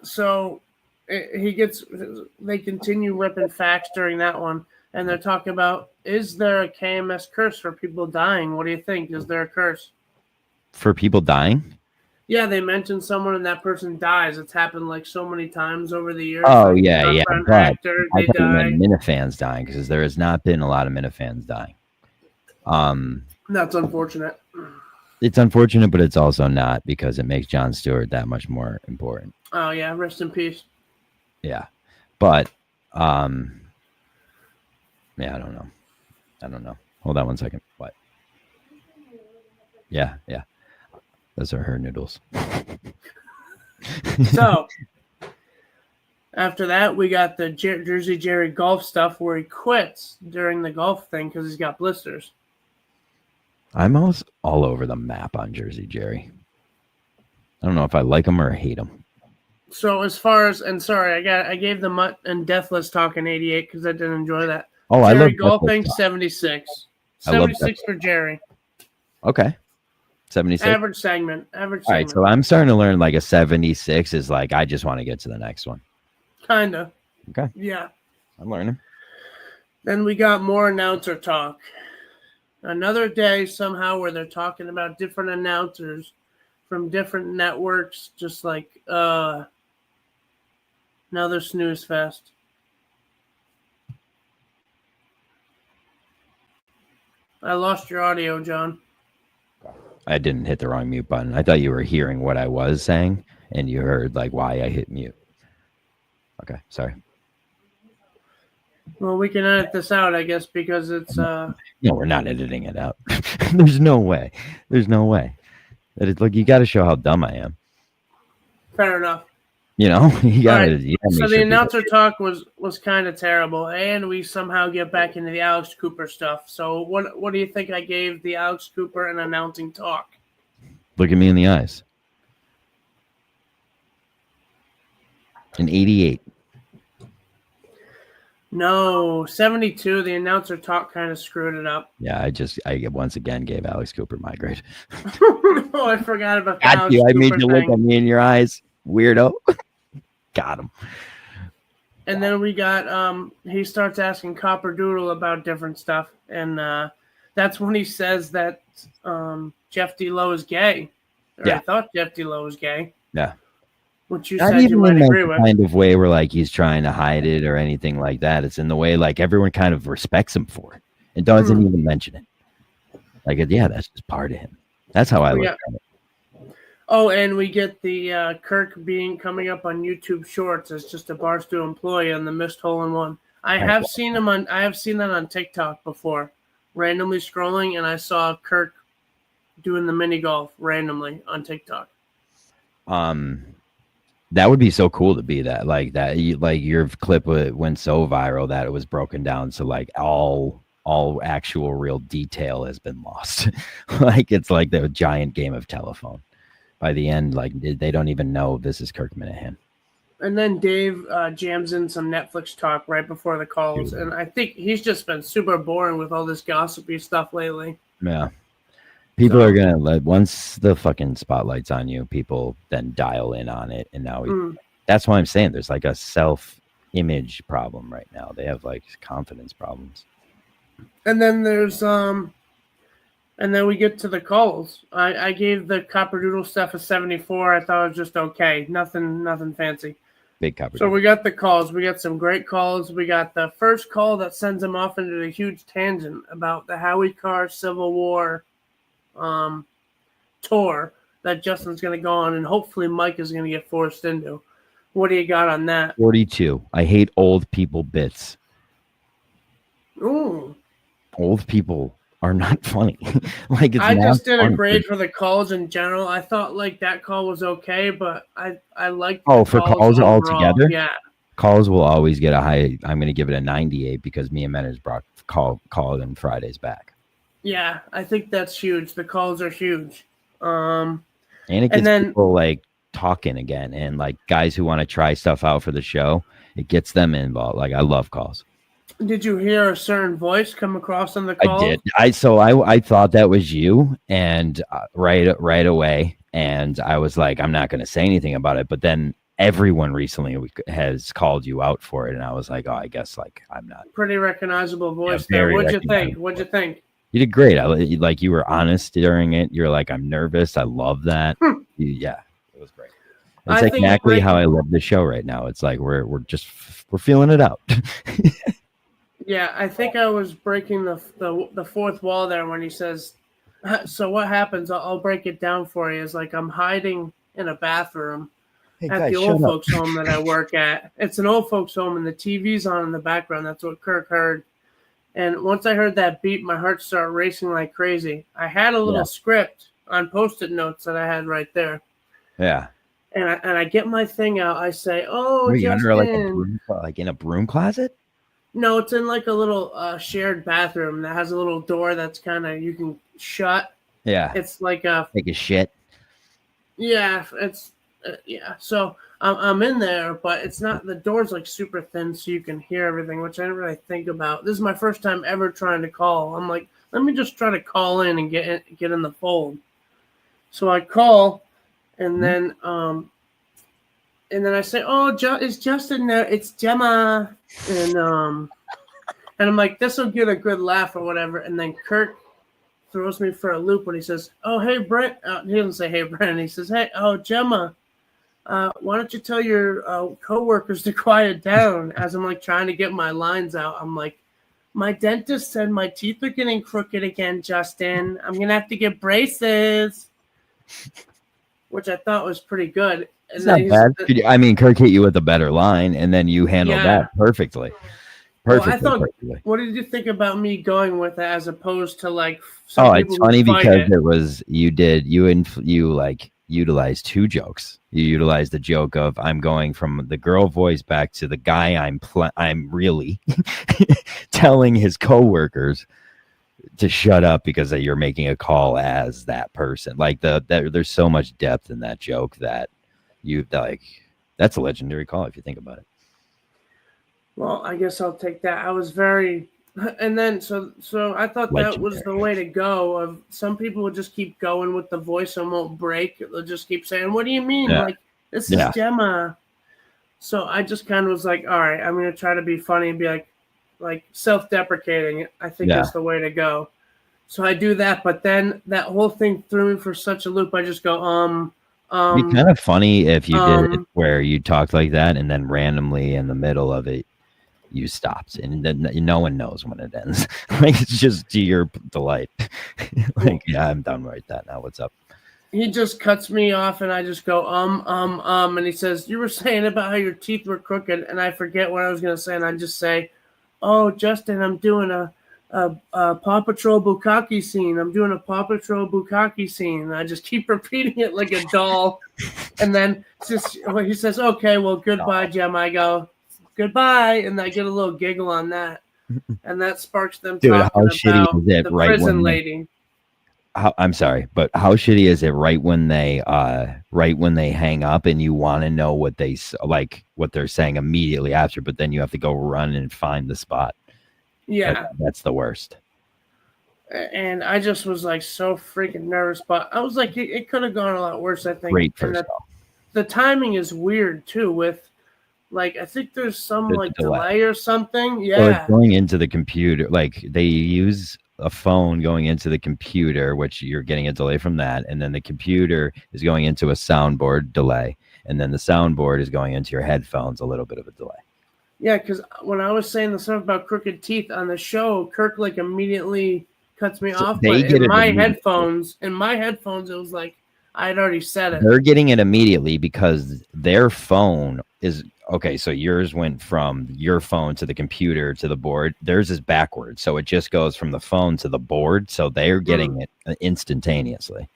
So they continue ripping facts during that one, and they're talking about, is there a KMS curse for people dying? What do you think? Is there a curse for people dying? Yeah, they mention someone and that person dies. It's happened like so many times over the years. Oh like, yeah, yeah. an But actor, I they thought you die. meant Minifans dying because there has not been a lot of Minifans dying. That's unfortunate. It's unfortunate, but it's also not because it makes Jon Stewart that much more important. Oh yeah, rest in peace. Yeah, but yeah, I don't know. Hold on one second. What? Yeah. Those are her noodles. So after that, we got the Jersey Jerry golf stuff where he quits during the golf thing because he's got blisters. I'm all over the map on Jersey Jerry. I don't know if I like him or hate him. So as far as, and sorry, I gave the Mutt and Deathless talk in '88 because I didn't enjoy that. Oh, Jerry I love golfing Deathless talk. 76. I love 76 for Jerry. Okay. 76. Average segment. All right, so I'm starting to learn like a 76 is like I just want to get to the next one. Kinda. Okay. Yeah. I'm learning. Then we got more announcer talk. Another day somehow where they're talking about different announcers from different networks, just like another snooze fest. I lost your audio, John. I didn't hit the wrong mute button. I thought you were hearing what I was saying and you heard like why I hit mute. Okay, sorry. Well, we can edit this out, I guess, because it's No, we're not editing it out. There's no way. That is, look, you got to show how dumb I am. fair enough. You know, you got to. Right. So the announcer talk was kind of terrible, and we somehow get back into the Alex Cooper stuff. So what do you think I gave the Alex Cooper and announcing talk? Look at me in the eyes. An 88. No, 72. The announcer talk kind of screwed it up. Yeah, I once again gave Alex Cooper my grade. Oh, I forgot about that. Got you. I made you look at me in your eyes, weirdo. Got him. And then we got he starts asking Copper Doodle about different stuff, and that's when he says that Jeff D. Lowe is gay. Or Yeah. I thought Jeff D. Lowe was gay. Yeah. Which you Not said you even might in agree that with. kind of way where like he's trying to hide it or anything like that. It's in the way like everyone kind of respects him for it and doesn't even mention it. Like, yeah, that's just part of him. That's how I look at it. Oh, and we get the Kirk coming up on YouTube Shorts as just a Barstool employee on the missed hole in one. I have seen that on TikTok before, randomly scrolling, and I saw Kirk doing the mini golf randomly on TikTok. That would be so cool to be that like that. Like your clip went so viral that it was broken down so like all actual real detail has been lost. Like it's like the giant game of telephone. By the end, like they don't even know this is Kirk Minahan. And then Dave jams in some Netflix talk right before the calls, and I think he's just been super boring with all this gossipy stuff lately. Yeah. People are gonna once the fucking spotlight's on you, people then dial in on it, and now that's why I'm saying there's like a self-image problem right now. They have like confidence problems. And then there's and then we get to the calls. I gave the Copperdoodle stuff a 74. I thought it was just okay, nothing fancy. Big Copperdoodle. So we got the calls. We got some great calls. We got the first call that sends him off into a huge tangent about the Howie Carr Civil War tour that Justin's going to go on, and hopefully Mike is going to get forced into. What do you got on that? 42. I hate old people bits. Ooh. Old people are not funny. Like it's I just did a fun. grade for the calls in general. I thought like that call was okay, but I liked for calls all together. Yeah. Calls will always get a high. I'm going to give it a 98 because me and Menners brought called in Fridays back. Yeah, I think that's huge. The calls are huge. And it gets people like talking again, and like guys who want to try stuff out for the show. It gets them involved. Like I love calls. Did you hear a certain voice come across on the call? I did. I thought that was you, and right away, and I was like, I'm not going to say anything about it. But then everyone recently has called you out for it, and I was like, oh, I guess like I'm not. Pretty recognizable voice there. What'd you think? You did great. Like you were honest during it. You're like, I'm nervous. I love that. Yeah, it was great. It's I think exactly how I love the show right now. It's like we're feeling it out. Yeah, I think I was breaking the fourth wall there when he says, "So what happens? I'll break it down for you." Is like I'm hiding in a bathroom Hey at guys, the shut old up. folks' home that I work at. It's an old folks' home, and the TV's on in the background. That's what Kirk heard. And once I heard that beat, my heart started racing like crazy. I had a little Yeah. script on Post-it notes that I had right there. Yeah. And I get my thing out. I say, "Oh, Were you Justin." under like a broom, like in a broom closet? No, it's in like a little shared bathroom that has a little door that's kind of you can shut. Yeah. It's like a Take a shit. yeah. It's yeah. So I'm in there, but it's not. The door's like super thin, so you can hear everything, which I didn't really think about. This is my first time ever trying to call. I'm like, let me just try to call in and get in the fold. So I call, and then I say, "Oh, it's Justin there. It's Gemma," and I'm like, "This will get a good laugh or whatever." And then Kirk throws me for a loop when he says, "Oh, hey, Brent." He doesn't say, "Hey, Brent." He says, "Hey, oh, Gemma, why don't you tell your coworkers to quiet down?" As I'm like trying to get my lines out, I'm like, "My dentist said my teeth are getting crooked again, Justin. I'm gonna have to get braces," which I thought was pretty good. And It's then not bad. I mean, Kirk hit you with a better line, and then you handled that perfectly. Well, I thought, perfectly. what did you think about me going with it as opposed to like some people? It's funny because it was you utilized two jokes. You utilized the joke of I'm going from the girl voice back to the guy I'm really telling his coworkers to shut up because you're making a call as that person. Like there's so much depth in that joke that that's a legendary call if you think about it. Well, I guess I'll take that. I was very, and then so I thought that was the way to go. Of some people would just keep going with the voice and won't break. They'll just keep saying, "What do you mean? Yeah. Like this is Gemma." So I just kind of was like, "All right, I'm gonna try to be funny and be like self-deprecating." I think is the way to go. So I do that, but then that whole thing threw me for such a loop. I just go, It'd be kind of funny if you did it where you talked like that and then randomly in the middle of it you stopped and then no one knows when it ends. Like it's just to your delight. Like, yeah, I'm done right that now. What's up? He just cuts me off and I just go, and he says, "You were saying about how your teeth were crooked," and I forget what I was gonna say, and I just say, "Oh, Justin, I'm doing a Paw Patrol Bukkake scene. I'm doing a Paw Patrol Bukkake scene." And I just keep repeating it like a doll. And then he says, "Okay, well, goodbye, Gem." I go, "Goodbye," and I get a little giggle on that, and that sparks them talking about the prison lady. I'm sorry, but how shitty is it right when they hang up and you want to know what they're saying immediately after, but then you have to go run and find the spot. Yeah, that's the worst. And I just was like so freaking nervous, but I was like, it could have gone a lot worse. I think. Great first call. The timing is weird too. With like, I think there's some delay or something. Yeah, well, it's going into the computer. Like they use a phone going into the computer, which you're getting a delay from that, and then the computer is going into a soundboard delay, and then the soundboard is going into your headphones, a little bit of a delay. Yeah, because when I was saying the stuff about crooked teeth on the show, Kirk like immediately cuts me off. But in my headphones, it was like I had already said it. They're getting it immediately because their phone is okay. So yours went from your phone to the computer to the board. Theirs is backwards, so it just goes from the phone to the board. So they're getting it instantaneously.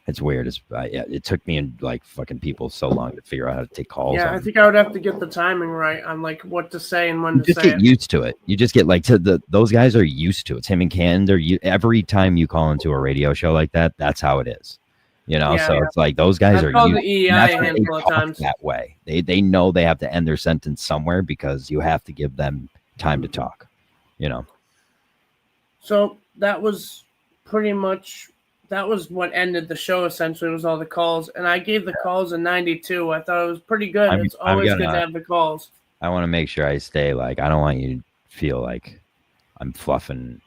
It's weird. It took me and like fucking people so long to figure out how to take calls. Yeah, I think I would have to get the timing right on like what to say and when to say it. You just get used to it. You just get like those guys are used to it. Tim and Ken, every time you call into a radio show like that, that's how it is. You know, it's like those guys are used the EI a handful of times that way. They know they have to end their sentence somewhere because you have to give them time to talk. You know. So that was pretty much. That was what ended the show, essentially, was all the calls. And I gave the calls a 92. I thought it was pretty good. It's always good to have the calls. I want to make sure I stay, like, I don't want you to feel like I'm fluffing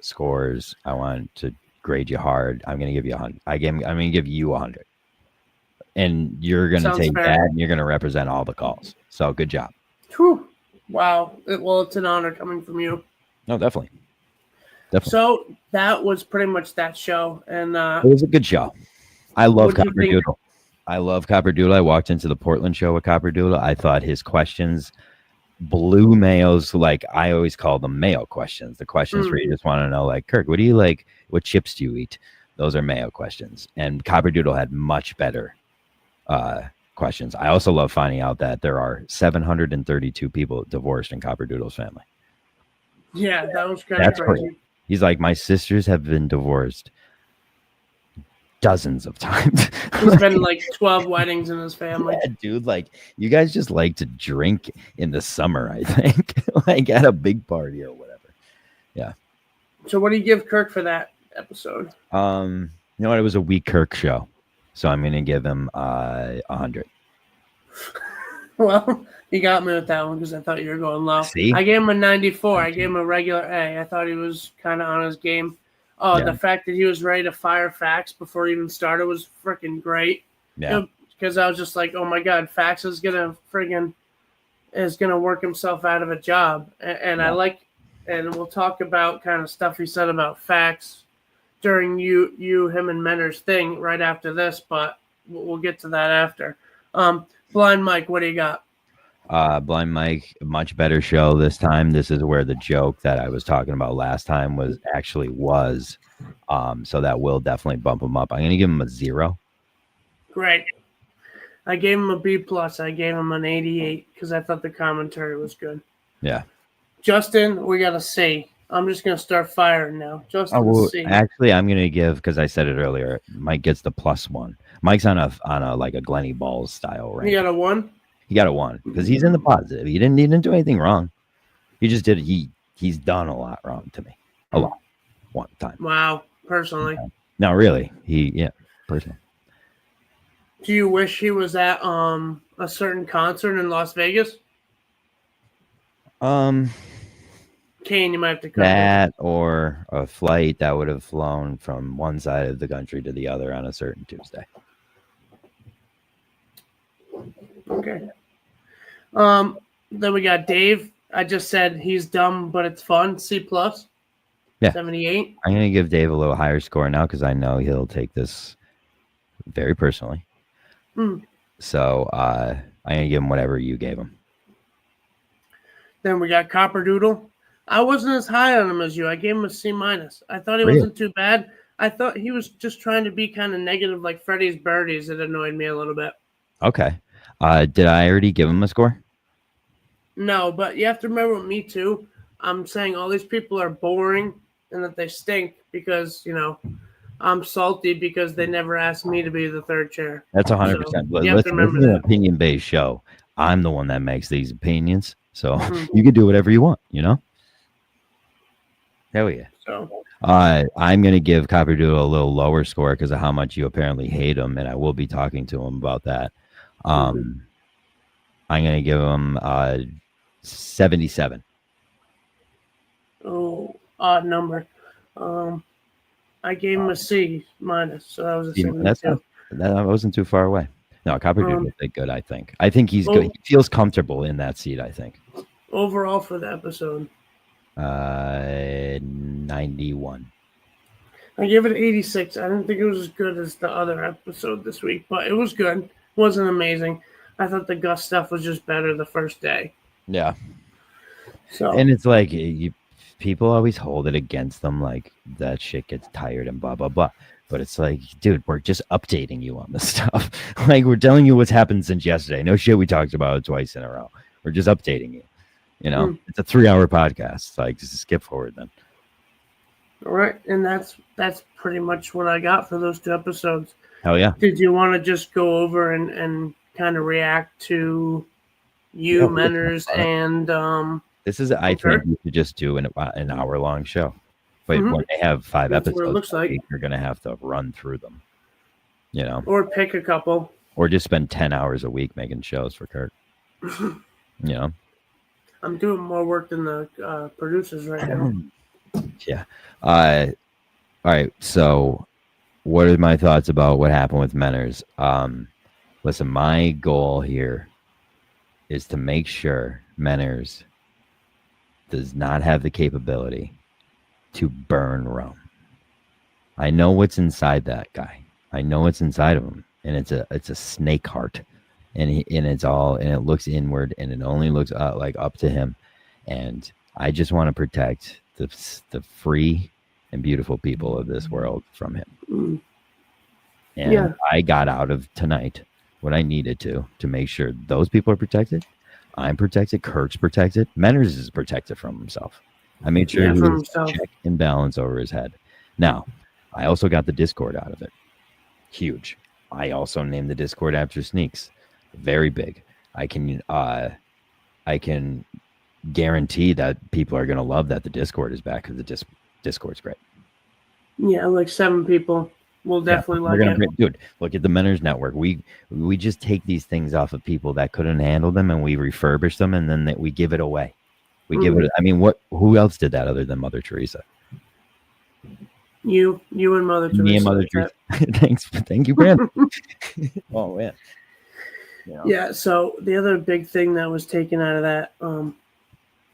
scores. I want to grade you hard. I'm going to give you 100. I'm going to give you 100. And you're going to Sounds take fair. that and you're going to represent all the calls. So good job. Whew. Wow. Well, it's an honor coming from you. No, definitely. Definitely. So that was pretty much that show. And It was a good show. I love What do you think? Copperdoodle. I love Copperdoodle. I walked into the Portland show with Copperdoodle. I thought his questions blew Mayo's, like I always call them Mayo questions. The questions where you just want to know, like, Kirk, what do you like? What chips do you eat? Those are Mayo questions. And Copperdoodle had much better questions. I also love finding out that there are 732 people divorced in Copperdoodle's family. Yeah, that was kind of crazy. He's like, my sisters have been divorced dozens of times. He's been like 12 weddings in his family. Yeah, dude, like you guys just like to drink in the summer, I think. Like at a big party or whatever. Yeah. So what do you give Kirk for that episode? You know what? It was a weak Kirk show. So I'm gonna give him 100. Well, you got me with that one because I thought you were going low. See? I gave him a 94. I gave him a regular A. I thought he was kind of on his game. Oh, The fact that he was ready to fire Fax before he even started was freaking great. Yeah. Because I was just like, oh my God, Fax is gonna work himself out of a job. And I like, and we'll talk about kind of stuff he said about Fax during him and Menner's thing right after this, but we'll get to that after. Blind Mike, what do you got? Blind Mike, much better show this time. This is where the joke that I was talking about last time was. So that will definitely bump him up. I'm going to give him a 0. Great. I gave him a B+. I gave him an 88 because I thought the commentary was good. Yeah. Justin, we got a C. I'm just going to start firing now. Justin, C. Actually, I'm going to give, because I said it earlier, Mike gets the +1. Mike's on a like a Glenny Balls style rank. You got a 1? He got a 1 because he's in the positive. He didn't do anything wrong. He just did. He's done a lot wrong to me. A lot. One time. Wow. Personally. No, really. Personally. Do you wish he was at a certain concert in Las Vegas? Kane, you might have to cut that or a flight that would have flown from one side of the country to the other on a certain Tuesday. Okay. Then we got Dave. I just said he's dumb, but it's fun. C+. Yeah. 78. I'm going to give Dave a little higher score now because I know he'll take this very personally. So I'm going to give him whatever you gave him. Then we got Copperdoodle. I wasn't as high on him as you. I gave him a C-. I thought he wasn't too bad. I thought he was just trying to be kind of negative like Freddy's Birdies. It annoyed me a little bit. Okay. Did I already give him a score? No, but you have to remember with me too. I'm saying all these people are boring and that they stink because, I'm salty because they never asked me to be the third chair. That's 100%. So you have to remember this is an that. opinion-based show. I'm the one that makes these opinions. So you can do whatever you want, Hell yeah. So I'm going to give Copperdoodle a little lower score because of how much you apparently hate him, and I will be talking to him about that. I'm going to give him 77. Oh, odd number. I gave him a C-, so that was a 72. That wasn't too far away. No, Copperdoodle did good, I think. I think he's good. He feels comfortable in that seat, I think. Overall for the episode? 91. I gave it 86. I didn't think it was as good as the other episode this week, but it was good. It wasn't amazing. I thought the Gus stuff was just better the first day. Yeah. So, and it's like people always hold it against them, like that shit gets tired and blah blah blah. But it's like, dude, we're just updating you on this stuff. Like we're telling you what's happened since yesterday. No shit, we talked about it twice in a row. We're just updating you. It's a 3-hour podcast. Like just skip forward then. All right, and that's pretty much what I got for those 2 episodes. Hell yeah. Did you want to just go over and kind of react to Menner's and this is, I think you should just do an hour-long show. But when they have 5 That's episodes, what it looks like. you're going to have to run through them, or pick a couple, or just spend 10 hours a week making shows for Kurt. I'm doing more work than the producers right now. Yeah. All right. So, what are my thoughts about what happened with Menners? Listen, my goal here is to make sure Menners does not have the capability to burn Rome. I know what's inside that guy. I know what's inside of him, and it's a snake heart, and it looks inward, and it only looks up to him, and I just want to protect the free and beautiful people of this world from him. Mm. And Yeah. I got out of tonight what I needed to make sure those people are protected. I'm protected. Kirk's protected. Menners is protected from himself. I made sure he was check and balance over his head. Now, I also got the Discord out of it. Huge. I also named the Discord after Sneaks. Very big. I can guarantee that people are going to love that the Discord is back because the Discord's great. Yeah, like 7 people will definitely like it. Dude, look at the Menners Network. We just take these things off of people that couldn't handle them, and we refurbish them, and then we give it away. We give it. I mean, who else did that other than Mother Teresa? You and Mother Teresa. Me and Mother Teresa. Thank you, Brando. Oh man. Yeah. So the other big thing that was taken out of that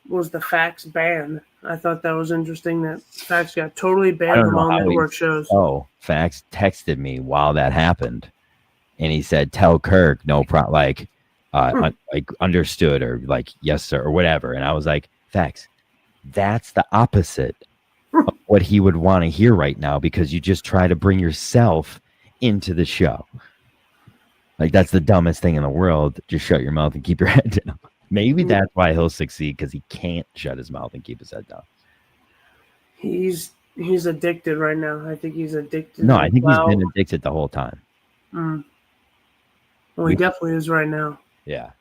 was the fax ban. I thought that was interesting that fax got totally banned from all network shows. Oh, fax texted me while that happened, and he said, "Tell Kirk, no problem." Like understood, or like yes sir, or whatever. And I was like, fax, that's the opposite of what he would want to hear right now, because you just try to bring yourself into the show. Like, that's the dumbest thing in the world. Just shut your mouth and keep your head down. Maybe that's why he'll succeed, because he can't shut his mouth and keep his head down. He's addicted right now. I think he's addicted. No, I think he's been addicted the whole time. Well, he definitely is right now. Yeah.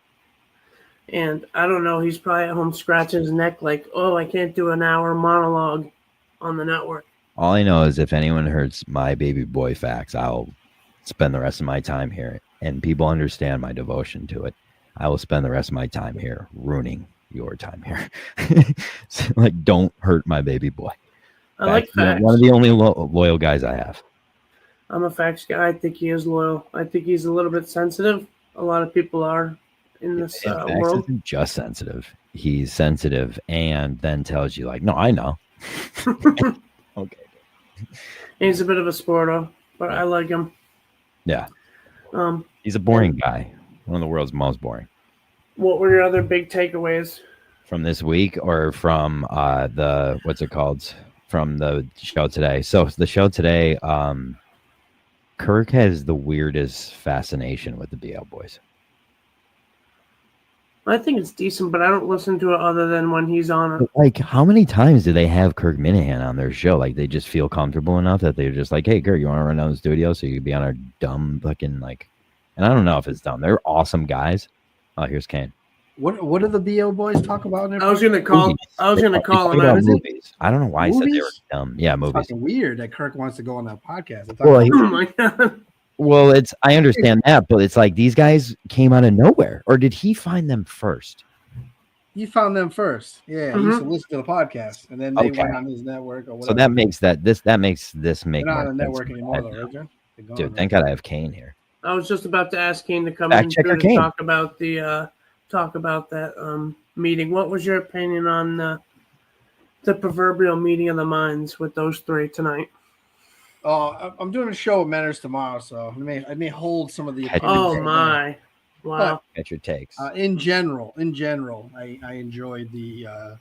And I don't know, he's probably at home scratching his neck like, oh, I can't do an hour monologue on the network. All I know is if anyone hurts my baby boy fax, I'll spend the rest of my time here. And people understand my devotion to it. I will spend the rest of my time here ruining your time here. So, like, don't hurt my baby boy. I like fax. One of the only loyal guys I have. I'm a fax guy. I think he is loyal. I think he's a little bit sensitive. A lot of people are in this world. Fax isn't just sensitive. He's sensitive and then tells you, like, no, I know. Okay. He's a bit of a sporto, but I like him. Yeah. He's a boring guy. One of the world's most boring. What were your other big takeaways from this week, or from the what's it called? From the show today. So the show today, Kirk has the weirdest fascination with the BL boys. I think it's decent, but I don't listen to it other than when he's on it. Like, how many times do they have Kirk Minahan on their show? Like, they just feel comfortable enough that they're just like, hey, Kirk, you want to run down the studio so you can be on our dumb fucking, like, and I don't know if it's dumb. They're awesome guys. Oh, here's Kane. What do the BO boys talk about? I was gonna call him out. Movies. I don't know why movies? I said they were dumb. Yeah, movies. It's fucking weird that Kirk wants to go on that podcast. Well, oh my God. Well, I understand that, but it's like these guys came out of nowhere, or did he find them first? You found them first. Yeah, he used to listen to the podcast, and then they went on his network or whatever. So that makes this make They're not more on the network sense. anymore, though, right, John? Dude, thank God I have Kane here. I was just about to ask Kane to come Fact in checker to Kane. talk about that meeting. What was your opinion on the proverbial meeting of the minds with those three tonight? Oh, I'm doing a show with Manners tomorrow, so I may hold some of the. Oh my! Wow. Get your takes. In general, I enjoyed the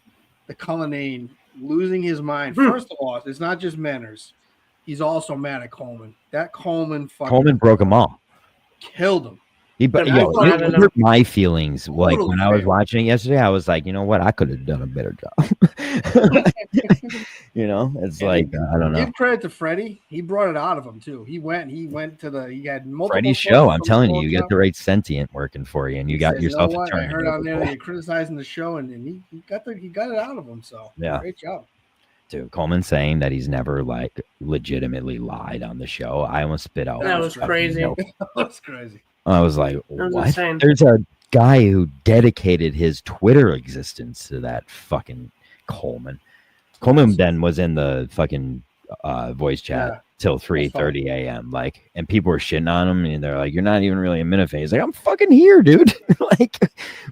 Cullinane losing his mind. First of all, it's not just Manners. He's also mad at Coleman. That Coleman broke them all. Killed him. He hurt my feelings. Like, when I was watching it yesterday, I was like, you know what? I could have done a better job. You know, it's I don't know. Give credit to Freddie. He brought it out of him too. He had multiple. Freddie's show. I'm telling you, you got the right sentient working for you, and you got yourself a turn. I heard on there that you're criticizing the show, and he got it out of him. So yeah, great job. Dude, Coleman saying that he's never like legitimately lied on the show. I almost spit out. That was crazy. That was crazy. I was like, what? guy who dedicated his Twitter existence to that fucking Coleman. Coleman then was in the fucking voice chat till 3:30 a.m. Like, and people were shitting on him, and they're like, "You're not even really a minute fan." He's like, "I'm fucking here, dude." Like,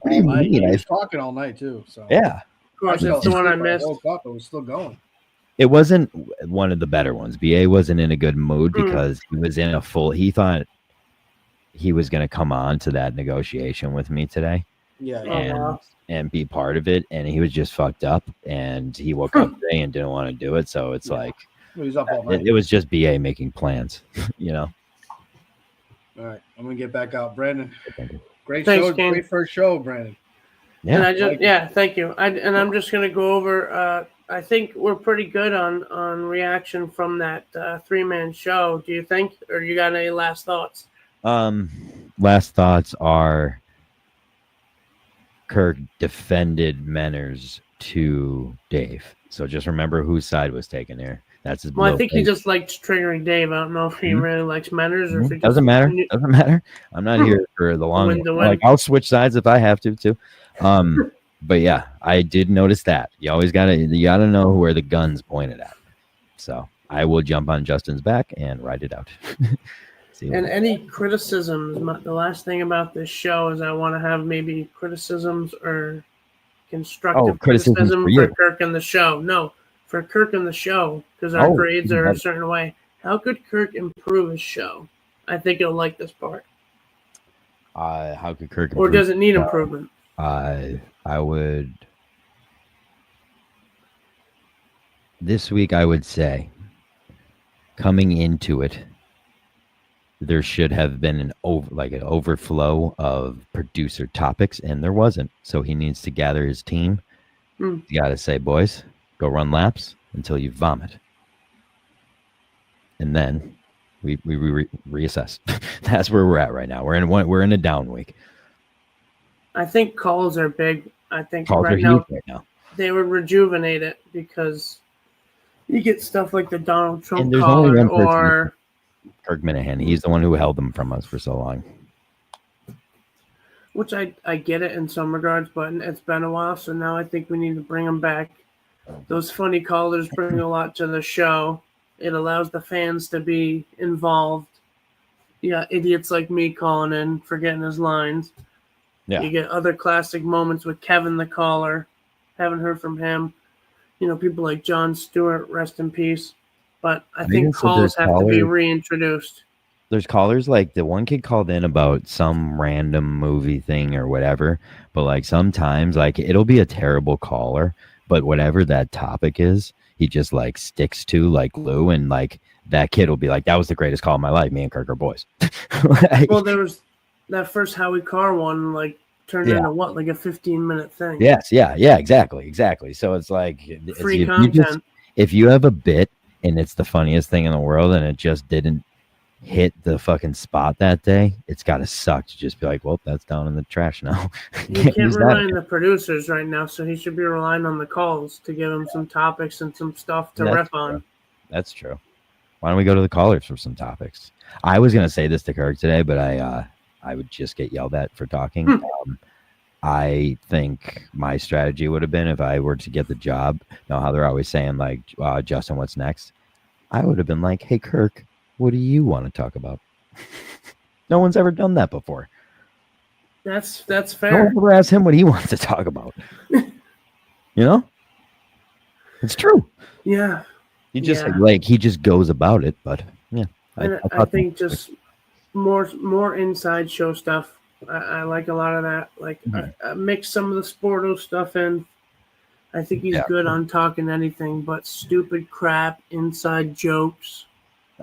what do you mean? He was talking all night too. So yeah, Of course, it's the one I missed. woke up, it was still going. it wasn't one of the better ones. BA wasn't in a good mood because he was in a full. He thought he was going to come on to that negotiation with me today. Yeah, and be part of it, and he was just fucked up, and he woke up today and didn't want to do it. So it's like he was up all night. It was just BA making plans, you know. All right, I'm gonna get back out, Brandon. Great Thanks, show, King. great first show, Brandon. Yeah, and thank you. I'm just gonna go over. I think we're pretty good on reaction from that 3-man show. Do you think, or you got any last thoughts? Last thoughts are Kirk defended Menners to Dave. So just remember whose side was taken here. That's his. Well, I think he just likes triggering Dave. I don't know if he really likes Menners or if he doesn't matter. Doesn't matter. I'm not here for the long run. Like, I'll switch sides if I have to too. But yeah, I did notice that. You gotta know where the gun's pointed at. So I will jump on Justin's back and ride it out. And any criticisms, the last thing about this show is I want to have maybe criticisms or constructive criticism for Kirk and the show. No, for Kirk and the show, because our grades are a certain way. How could Kirk improve his show? I think he'll like this part. How could Kirk improve? Or does it need improvement? I would... This week, I would say, coming into it, there should have been an overflow of producer topics, and there wasn't. So he needs to gather his team. You got to say, boys, go run laps until you vomit, and then we reassess. That's where we're at right now. We're in a down week. I think calls are big. I think calls right are huge right now. They would rejuvenate it because you get stuff like the Donald Trump and there's call only one or Kirk Minahan. He's the one who held them from us for so long. Which I get it in some regards, but it's been a while, so now I think we need to bring them back. Those funny callers bring a lot to the show. It allows the fans to be involved. Yeah, idiots like me calling in, forgetting his lines. Yeah. You get other classic moments with Kevin the caller. Haven't heard from him. People like Jon Stewart, rest in peace. But I think calls have to be reintroduced. There's callers like the one kid called in about some random movie thing or whatever. But like sometimes like it'll be a terrible caller, but whatever that topic is, he just like sticks to like glue, and like that kid will be like, that was the greatest call of my life. Me and Kirk are boys. Well, there was that first Howie Carr one, like turned into what, like a 15-minute thing. Yes, yeah, exactly. So it's like free content. If you have a bit and it's the funniest thing in the world and it just didn't hit the fucking spot that day, it's got to suck to just be like, well, that's down in the trash now. You can't rely on the producers right now, so he should be relying on the calls to give him some topics and some stuff to riff on. That's true. Why don't we go to the callers for some topics? I was going to say this to Kirk today, but I would just get yelled at for talking. I think my strategy would have been, if I were to get the job, know how they're always saying like, Justin, what's next? I would have been like, hey, Kirk, what do you want to talk about? No one's ever done that before. That's fair. No one ever asked him what he wants to talk about. It's true. Yeah. He just he just goes about it, but yeah. I think just more inside show stuff. I like a lot of that. Like I mix some of the Sporto stuff in. I think he's good on talking anything but stupid crap, inside jokes.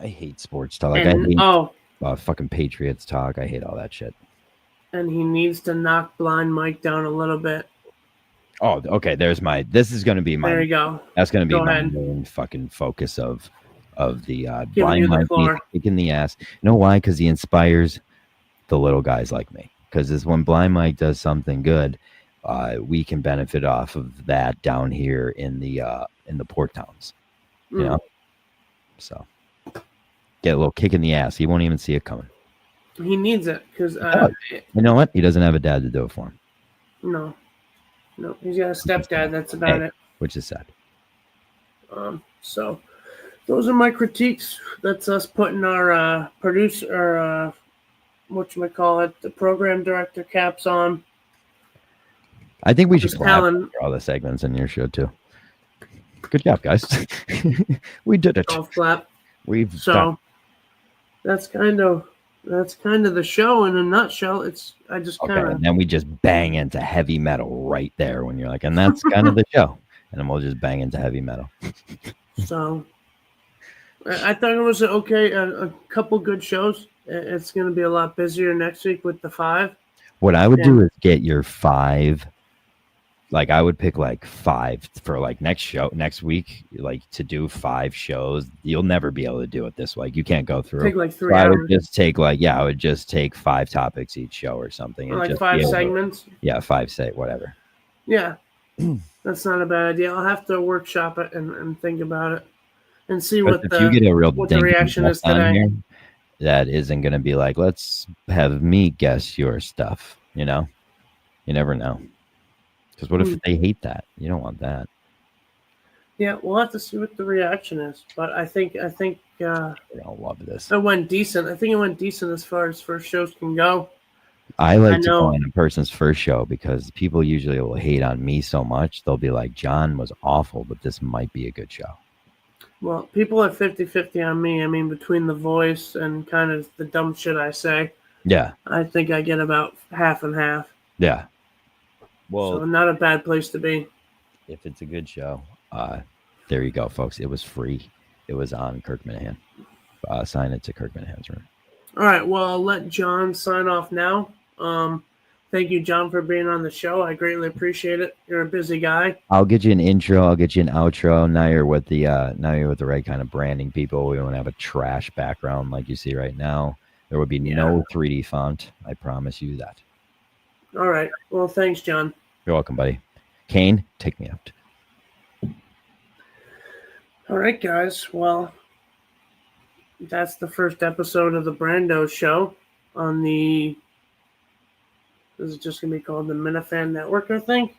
I hate sports talk. I hate fucking Patriots talk. I hate all that shit. And he needs to knock Blind Mike down a little bit. Oh, okay. This is going to be my. There you go. That's going to be my main fucking focus of the Blind Mike kicking the ass. You know why? Because he inspires the little guys like me. Because when Blind Mike does something good, we can benefit off of that down here in the port towns. So get a little kick in the ass. He won't even see it coming. He needs it because You know what? He doesn't have a dad to do it for him. no, he's got a stepdad. That's about it. Which is sad. So those are my critiques. That's us putting our producer, whatchamacallit, the program director caps on. I think we should Just clap Alan. for all the segments in your show too. Good job, guys. We did it. Golf clap. We've So done. that's kind of the show in a nutshell. I just Okay, kind and of then we just bang into heavy metal right there when you're like, and that's kind of the show. And then we'll just bang into heavy metal. so. I thought it was a couple good shows. It's going to be a lot busier next week with the 5. What I would do is get your 5. Like I would pick like 5 for like next week, like to do 5 shows. You'll never be able to do it this way. You can't go through. Take like 3 so hours. I would just take I would just take 5 topics each show or something. Or and like just 5 segments. 5 whatever. Yeah, that's not a bad idea. I'll have to workshop it and think about it and see what you get a real the reaction is today. Here, that isn't going to be like, let's have me guess your stuff. You never know. Because what if they hate that? You don't want that. Yeah, we'll have to see what the reaction is. But I think I'll love this. it went decent. I think it went decent as far as first shows can go. I like to go on a person's first show because people usually will hate on me so much. They'll be like, John was awful, but this might be a good show. Well, people are 50-50 on me. I mean, between the voice and kind of the dumb shit I say. Yeah. I think I get about half and half. Yeah. Well, so not a bad place to be. If it's a good show, there you go, folks. It was free. It was on Kirk Minahan. Sign it to Kirk Minahan's room. All right. Well, I'll let John sign off now. Thank you, John, for being on the show. I greatly appreciate it. You're a busy guy. I'll get you an intro. I'll get you an outro. Now you're with the right kind of branding people. We don't have a trash background like you see right now. There will be no 3D font. I promise you that. All right. Well, thanks, John. You're welcome, buddy. Kane, take me out. All right, guys. Well, that's the first episode of the Brando show on the. This is just going to be called the Minifan Network, I think.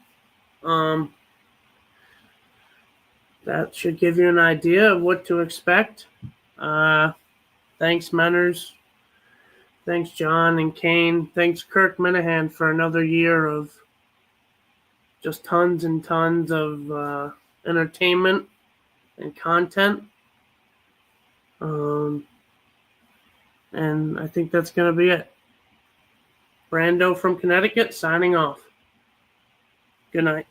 That should give you an idea of what to expect. Thanks, Menners. Thanks, John and Kane. Thanks, Kirk Minahan, for another year of just tons and tons of entertainment and content. And I think that's going to be it. Brando from Connecticut signing off. Good night.